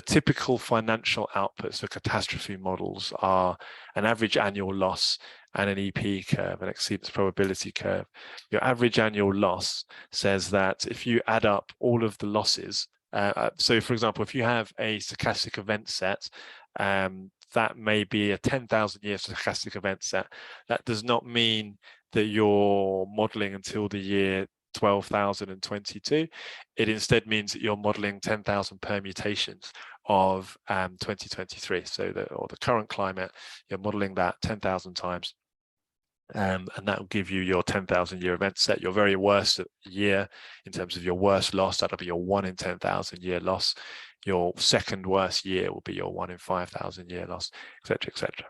typical financial outputs for catastrophe models are an average annual loss and an EP curve, an exceedance probability curve. Your average annual loss says that if you add up all of the losses, so for example, if you have a stochastic event set, that may be a 10,000 year stochastic event set. That does not mean that you're modeling until the year 12,022. It instead means that you're modeling 10,000 permutations of 2023. So the current climate, you're modeling that 10,000 times. And that will give you your 10,000 year event set. Your very worst year in terms of your worst loss, that'll be your 1 in 10,000 year loss. Your second worst year will be your 1 in 5,000 year loss, etc., etc.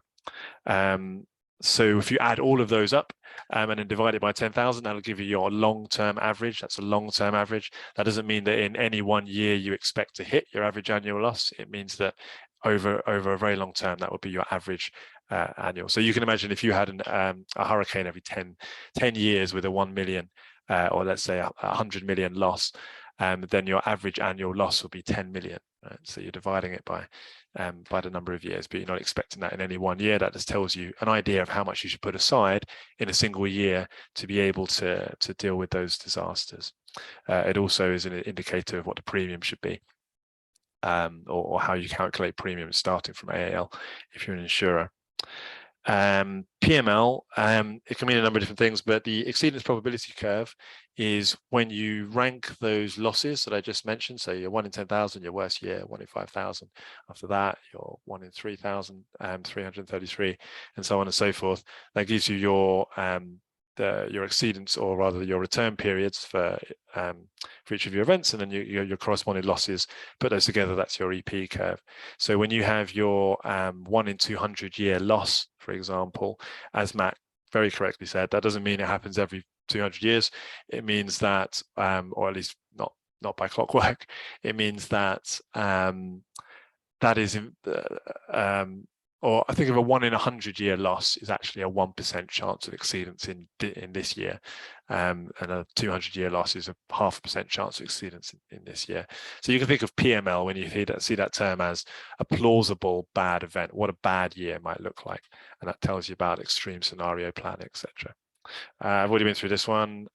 So if you add all of those up and then divide it by 10,000, that'll give you your long-term average. That's a long-term average. That doesn't mean that in any one year you expect to hit your average annual loss. It means that over a very long term, that would be your average annual. So you can imagine if you had a hurricane every 10 years with a 1 million or let's say 100 million loss, then your average annual loss will be 10 million. Right? So you're dividing it by the number of years, but you're not expecting that in any one year. That just tells you an idea of how much you should put aside in a single year to be able to deal with those disasters. It also is an indicator of what the premium should be, or how you calculate premium starting from AAL if you're an insurer. PML, it can mean a number of different things, but the exceedance probability curve is when you rank those losses that I just mentioned. So you're 1 in 10,000, your worst year, 1 in 5,000. After that, you're 1 in 3,333, and so on and so forth. That gives you your exceedance, or rather your return periods for each of your events, and then your corresponding losses. Put those together, that's your EP curve. So when you have your 1 in 200 year loss, for example, as Matt very correctly said, that doesn't mean it happens every 200 years. It means that, or at least not by clockwork, it means that that is or I think of a 1 in 100 year loss is actually a 1% chance of exceedance in this year, and a 200 year loss is a 0.5% chance of exceedance in this year. So you can think of PML when you see that term as a plausible bad event, what a bad year might look like, and that tells you about extreme scenario planning, etc. I've already been through this one.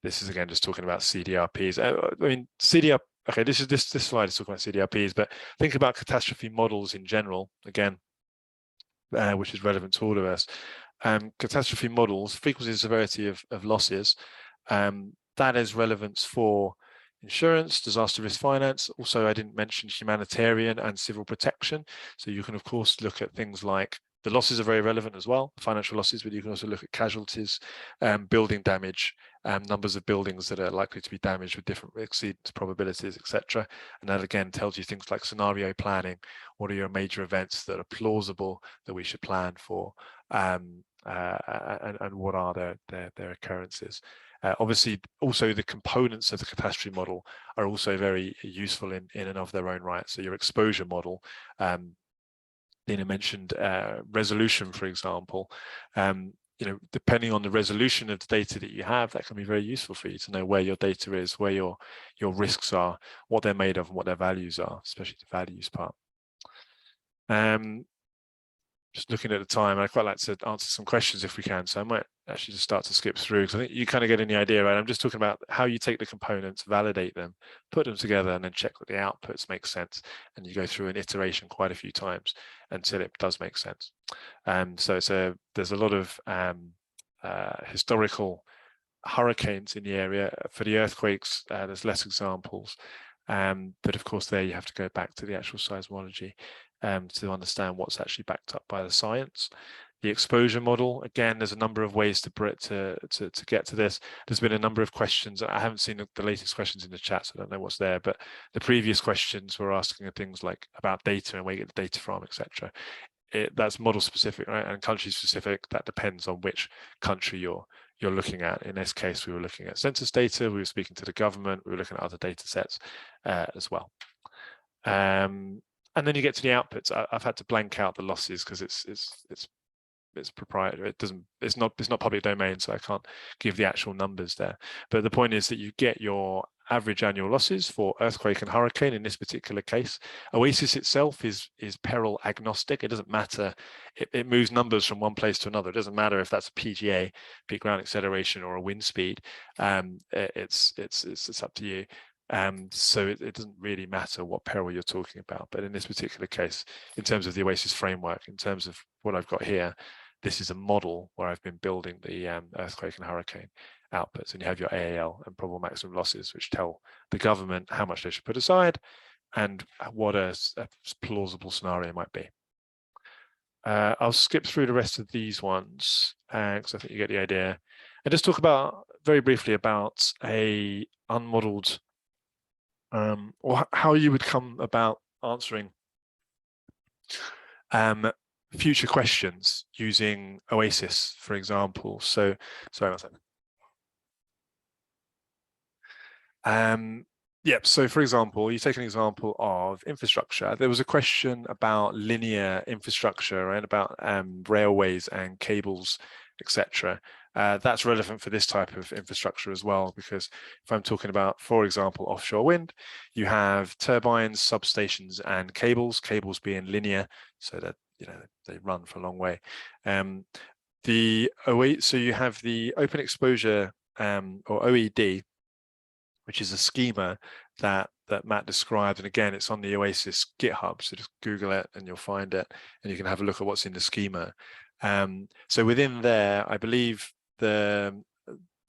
This is again just talking about CDRPs. I mean, okay, this slide is talking about CDRPs, but think about catastrophe models in general, again, which is relevant to all of us. Catastrophe models, frequency and severity of losses, that is relevance for insurance, disaster risk finance. Also, I didn't mention humanitarian and civil protection. So you can, of course, look at things like the losses are very relevant as well, financial losses, but you can also look at casualties, building damage, numbers of buildings that are likely to be damaged with different exceedance probabilities, etc. And that again tells you things like scenario planning. What are your major events that are plausible that we should plan for, and what are their occurrences? Obviously, also the components of the catastrophe model are also very useful in and of their own right. So your exposure model. Dina mentioned resolution, for example. Depending on the resolution of the data that you have, that can be very useful for you to know where your data is, where your risks are, what they're made of, and what their values are, especially the values part. Just looking at the time, I'd quite like to answer some questions if we can. So I might actually just start to skip through, because I think you kind of get the idea, right? I'm just talking about how you take the components, validate them, put them together, and then check that the outputs make sense. And you go through an iteration quite a few times until it does make sense. So there's a lot of historical hurricanes in the area. For the earthquakes, there's less examples. But of course, there you have to go back to the actual seismology to understand what's actually backed up by the science. The exposure model, again, there's a number of ways to get to this. There's been a number of questions. I haven't seen the latest questions in the chat, so I don't know what's there, but the previous questions were asking things like about data and where you get the data from, etc. That's model specific, right? And country specific. That depends on which country you're looking at. In this case, we were looking at census data, we were speaking to the government, we were looking at other data sets as well. And then you get to the outputs. I've had to blank out the losses because it's proprietary. It's not public domain, so I can't give the actual numbers there. But the point is that you get your average annual losses for earthquake and hurricane in this particular case. Oasis itself is peril agnostic. It doesn't matter. It moves numbers from one place to another. It doesn't matter if that's a PGA, peak ground acceleration, or a wind speed. It's up to you. So it doesn't really matter what peril you're talking about. But in this particular case, in terms of the Oasis framework, in terms of what I've got here, this is a model where I've been building the earthquake and hurricane outputs, and you have your AAL and probable maximum losses, which tell the government how much they should put aside and what a plausible scenario might be. I'll skip through the rest of these ones because I think you get the idea, and just talk about very briefly about a unmodeled or how you would come about answering future questions using Oasis, for example. So, sorry, one second. So for example, you take an example of infrastructure. There was a question about linear infrastructure, right? About railways and cables, etc. That's relevant for this type of infrastructure as well, because if I'm talking about, for example, offshore wind, you have turbines, substations, and cables. Cables being linear, so that they run for a long way. So you have the open exposure or OED, which is a schema that Matt described, and again, it's on the Oasis GitHub. So just Google it and you'll find it, and you can have a look at what's in the schema. So within there, I believe the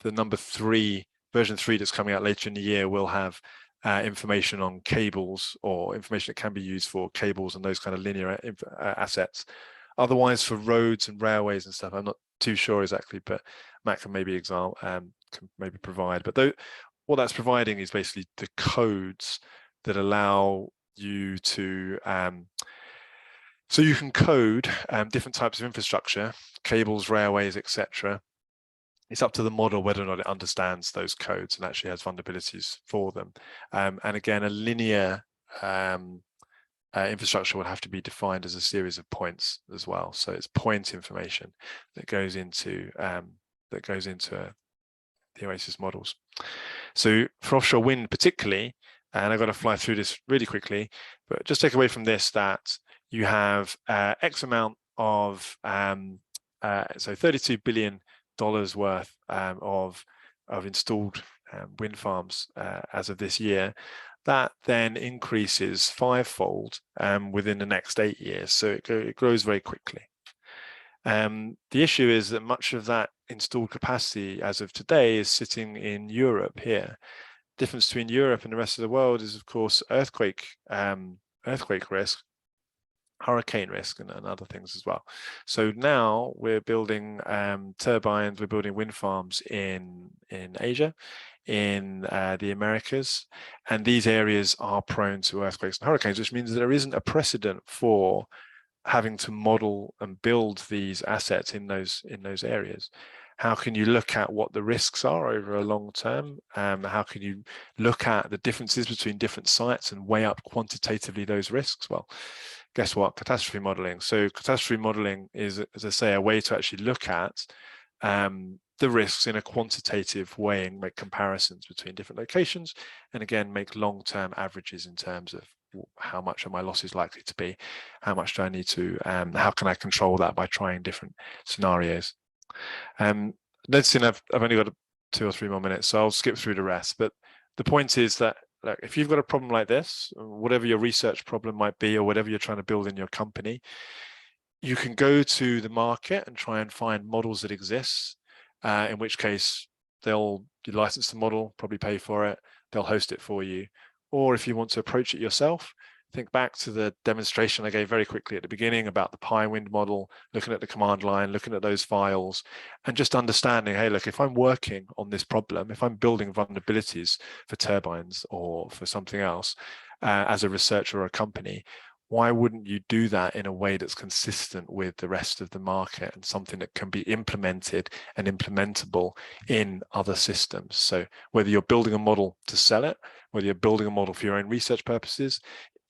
number 3, version 3 that's coming out later in the year will have information on cables, or information that can be used for cables and those kind of linear assets. Otherwise, for roads and railways and stuff, I'm not too sure exactly, but Matt can maybe provide. But what that's providing is basically the codes that allow you to so you can code different types of infrastructure, cables, railways, etc. It's up to the model whether or not it understands those codes and actually has vulnerabilities for them. And again, a linear infrastructure will have to be defined as a series of points as well. So it's point information that goes into the Oasis models. So for offshore wind particularly, and I've got to fly through this really quickly, but just take away from this that you have X amount of so $32 billion worth of installed wind farms as of this year. That then increases 5-fold within the next 8 years. So it grows very quickly. The issue is that much of that installed capacity as of today is sitting in Europe here. Difference between Europe and the rest of the world is, of course, earthquake risk, hurricane risk, and other things as well. So now we're building turbines, we're building wind farms in Asia, in the Americas, and these areas are prone to earthquakes and hurricanes, which means there isn't a precedent for having to model and build these assets in those areas. How can you look at what the risks are over a long term? How can you look at the differences between different sites and weigh up quantitatively those risks? Well, guess what? Catastrophe modeling. So catastrophe modeling is, as I say, a way to actually look at the risks in a quantitative way and make comparisons between different locations, and again, make long-term averages in terms of how much are my losses likely to be, how much do I need to, how can I control that by trying different scenarios. Noticing I've only got 2 or 3 more minutes, so I'll skip through the rest. But the point is that, look, if you've got a problem like this, whatever your research problem might be, or whatever you're trying to build in your company, you can go to the market and try and find models that exist, in which case you license the model, probably pay for it, they'll host it for you. Or if you want to approach it yourself, think back to the demonstration I gave very quickly at the beginning about the PyWind model, looking at the command line, looking at those files, and just understanding, hey, look, if I'm working on this problem, if I'm building vulnerabilities for turbines or for something else, as a researcher or a company, why wouldn't you do that in a way that's consistent with the rest of the market and something that can be implemented and implementable in other systems? So whether you're building a model to sell it, whether you're building a model for your own research purposes,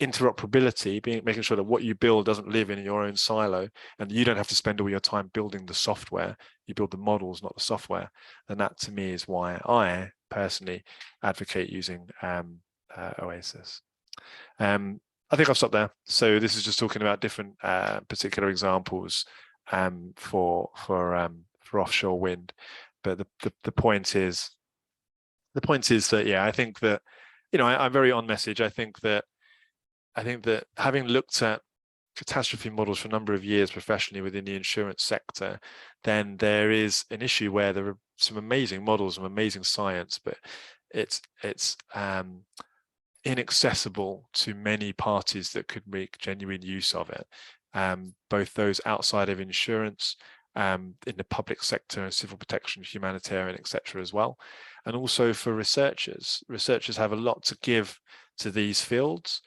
interoperability, making sure that what you build doesn't live in your own silo and you don't have to spend all your time building the software, you build the models, not the software. And that to me is why I personally advocate using Oasis. I think I'll stop there. So this is just talking about different particular examples for offshore wind. But the point is that, yeah, I think that, I'm very on message. I think that having looked at catastrophe models for a number of years professionally within the insurance sector, then there is an issue where there are some amazing models, some amazing science, but it's inaccessible to many parties that could make genuine use of it, both those outside of insurance, in the public sector, civil protection, humanitarian, etc. as well, and also for researchers. Researchers have a lot to give to these fields.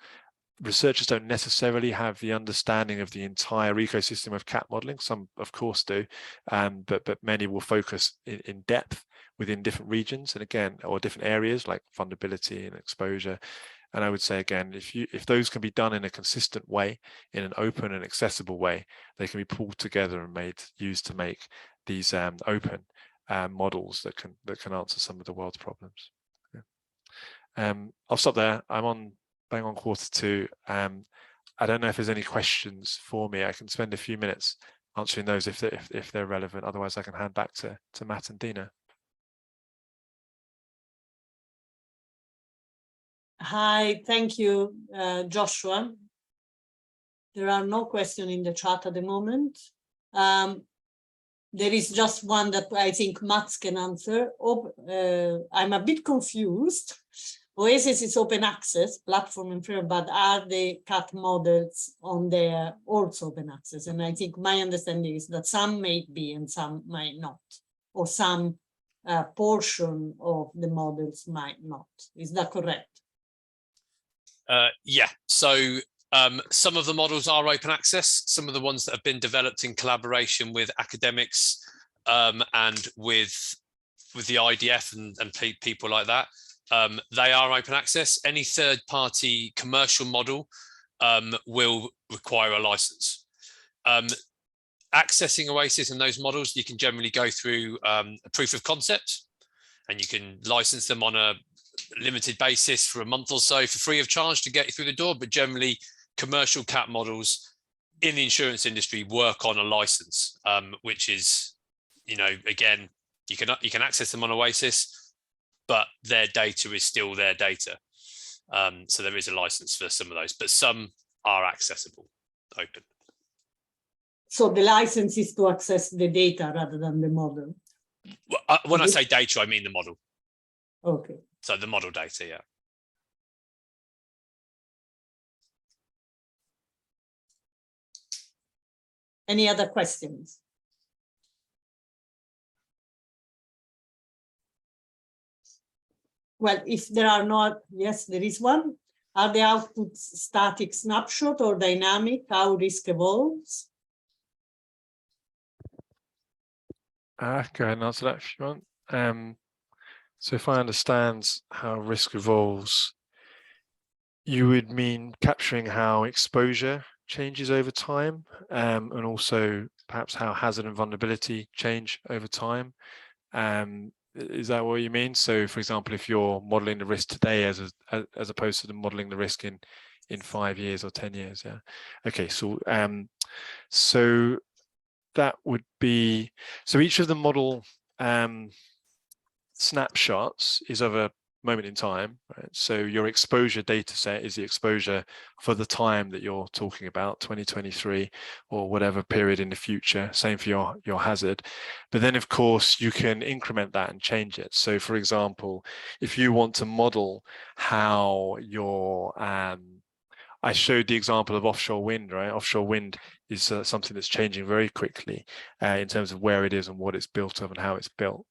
Researchers don't necessarily have the understanding of the entire ecosystem of cat modeling. Some, of course, do, but many will focus in depth within different regions and again, or different areas like vulnerability and exposure. And I would say again, if those can be done in a consistent way, in an open and accessible way, they can be pulled together and used to make these open models that can answer some of the world's problems. Yeah. I'll stop there. I'm bang on 1:45. I don't know if there's any questions for me. I can spend a few minutes answering those if they're relevant. Otherwise, I can hand back to Matt and Dina. Hi, thank you, Joshua. There are no questions in the chat at the moment. There is just one that I think Matt can answer. I'm a bit confused. Oasis is open access platform and free, but are the cat models on there also open access? And I think my understanding is that some may be and some might not, or some portion of the models might not. Is that correct? Yeah, so some of the models are open access. Some of the ones that have been developed in collaboration with academics and with the IDF and people like that, they are open access. Any third-party commercial model will require a license. Accessing Oasis and those models, you can generally go through a proof of concept, and you can license them on a limited basis for a month or so for free of charge to get you through the door. But generally, commercial cat models in the insurance industry work on a license, which is, again, you can access them on Oasis, but their data is still their data. So there is a license for some of those, but some are accessible, open. So the license is to access the data rather than the model? Well, when I say data, I mean the model. Okay. So the model data, yeah. Any other questions? Well, if there are not, yes, there is one. Are the outputs static snapshot or dynamic? How risk evolves? Go ahead and answer that if you want. So if I understand how risk evolves, you would mean capturing how exposure changes over time, and also perhaps how hazard and vulnerability change over time. Is that what you mean? So, for example, if you're modeling the risk today as opposed to modeling the risk in 5 years or 10 years, yeah. Okay, so so that would be, so each of the model snapshots is of a moment in time, right? So your exposure data set is the exposure for the time that you're talking about, 2023 or whatever period in the future. Same for your hazard. But then, of course, you can increment that and change it. So, for example, if you want to model how your I showed the example of offshore wind, right? Offshore wind is something that's changing very quickly in terms of where it is and what it's built of and how it's built.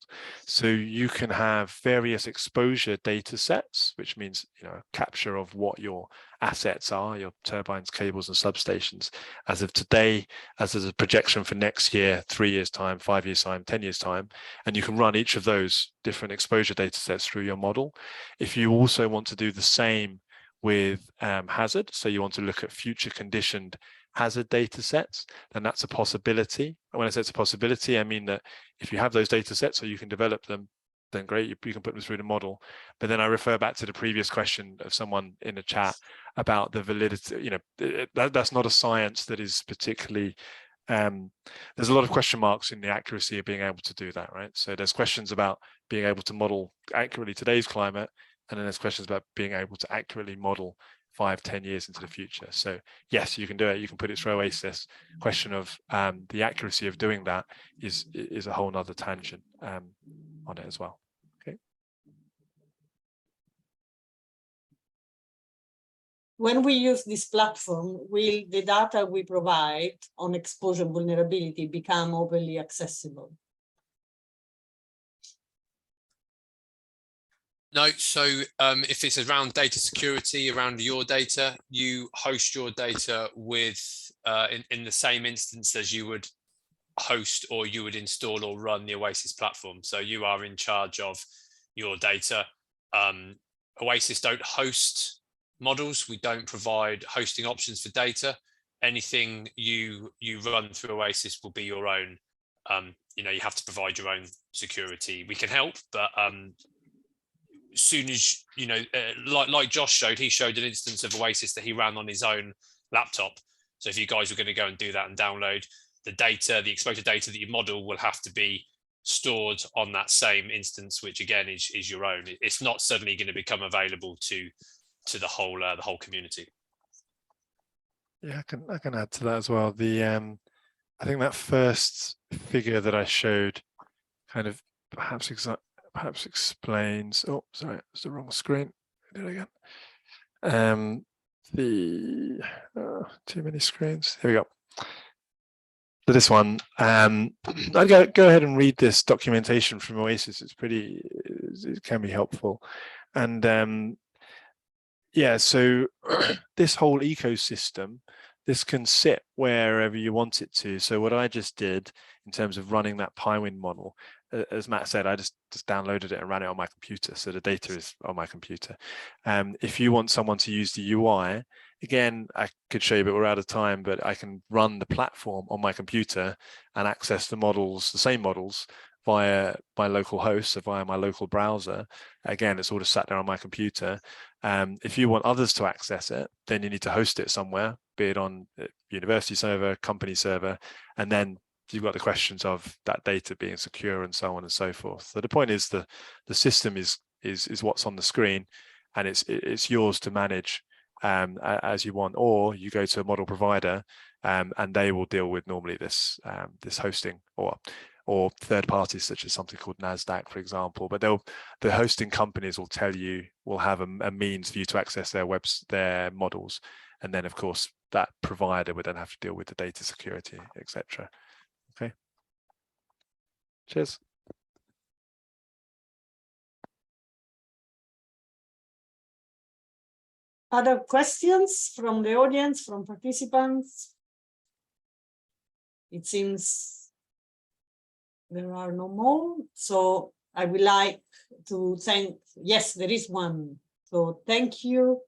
So you can have various exposure data sets, which means, capture of what your assets are, your turbines, cables, and substations as of today, as a projection for next year, 3 years' time, 5 years' time, 10 years' time. And you can run each of those different exposure data sets through your model. If you also want to do the same with hazard, so you want to look at future conditioned hazard data sets, then that's a possibility. And when I say it's a possibility, I mean that if you have those data sets or you can develop them, then great, you can put them through the model. But then I refer back to the previous question of someone in the chat about the validity. That's not a science that is particularly there's a lot of question marks in the accuracy of being able to do that, right? So there's questions about being able to model accurately today's climate, and then there's questions about being able to accurately model 5-10 years into the future. So yes, you can do it. You can put it through Oasis. Question of the accuracy of doing that is a whole nother tangent on it as well. Okay. When we use this platform, will the data we provide on exposure vulnerability become openly accessible? No, so if it's around data security, around your data, you host your data with in the same instance as you would host or you would install or run the Oasis platform. So you are in charge of your data. Oasis don't host models. We don't provide hosting options for data. Anything you run through Oasis will be your own you know, you have to provide your own security. We can help, but as soon as, you know, like Josh showed, he showed an instance of Oasis that he ran on his own laptop. So if you guys were going to go and do that and download the data, the exposure data that you model will have to be stored on that same instance, which again is your own. It's not suddenly going to become available to the whole community. Yeah, I can add to that as well. I think that first figure that I showed kind of perhaps explains. Oh, sorry, it's the wrong screen. Do it again. Too many screens. Here we go. So this one, I'd go ahead and read this documentation from Oasis. It can be helpful. And yeah, so this whole ecosystem, this can sit wherever you want it to. So what I just did in terms of running that Pywind model, as Matt said, I just downloaded it and ran it on my computer. So the data is on my computer. If you want someone to use the UI, again, I could show you, but we're out of time, but I can run the platform on my computer and access the models, the same models, via my local host, so via my local browser. Again, it's all just sat there on my computer. If you want others to access it, then you need to host it somewhere, be it on a university server, company server, and then you've got the questions of that data being secure and so on and so forth. So the point is the system is what's on the screen, and it's yours to manage as you want, or you go to a model provider and they will deal with normally this hosting or third parties such as something called NASDAQ, for example. But the hosting companies will have a means for you to access their models, and then of course that provider would then have to deal with the data security, etc. Okay. Cheers. Other questions from the audience, from participants? It seems there are no more. So I would like to thank, yes, there is one. So thank you.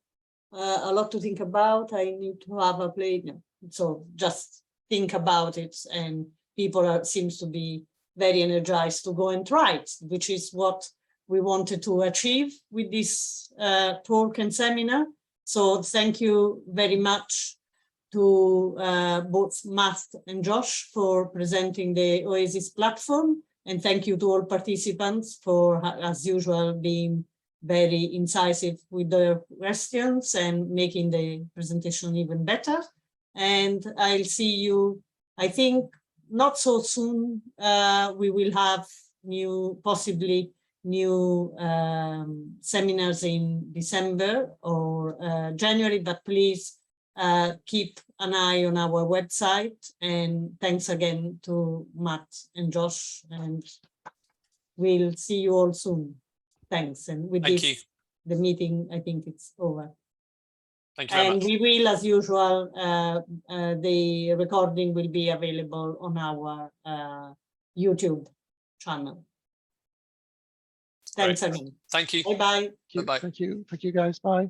A lot to think about. I need to have a play. So just think about it, and people seems to be very energized to go and try it, which is what we wanted to achieve with this talk and seminar. So thank you very much to both Matt and Josh for presenting the Oasis platform. And thank you to all participants for, as usual, being very incisive with their questions and making the presentation even better. And I'll see you, I think, not so soon. We will have possibly new seminars in December or January, but please keep an eye on our website. And thanks again to Matt and Josh, and we'll see you all soon. Thanks. And with this, the meeting, I think it's over. Thank you very much. And we will, as usual, the recording will be available on our YouTube channel. Thanks again. Thank you. Bye-bye. Bye-bye. Thank you, guys. Bye.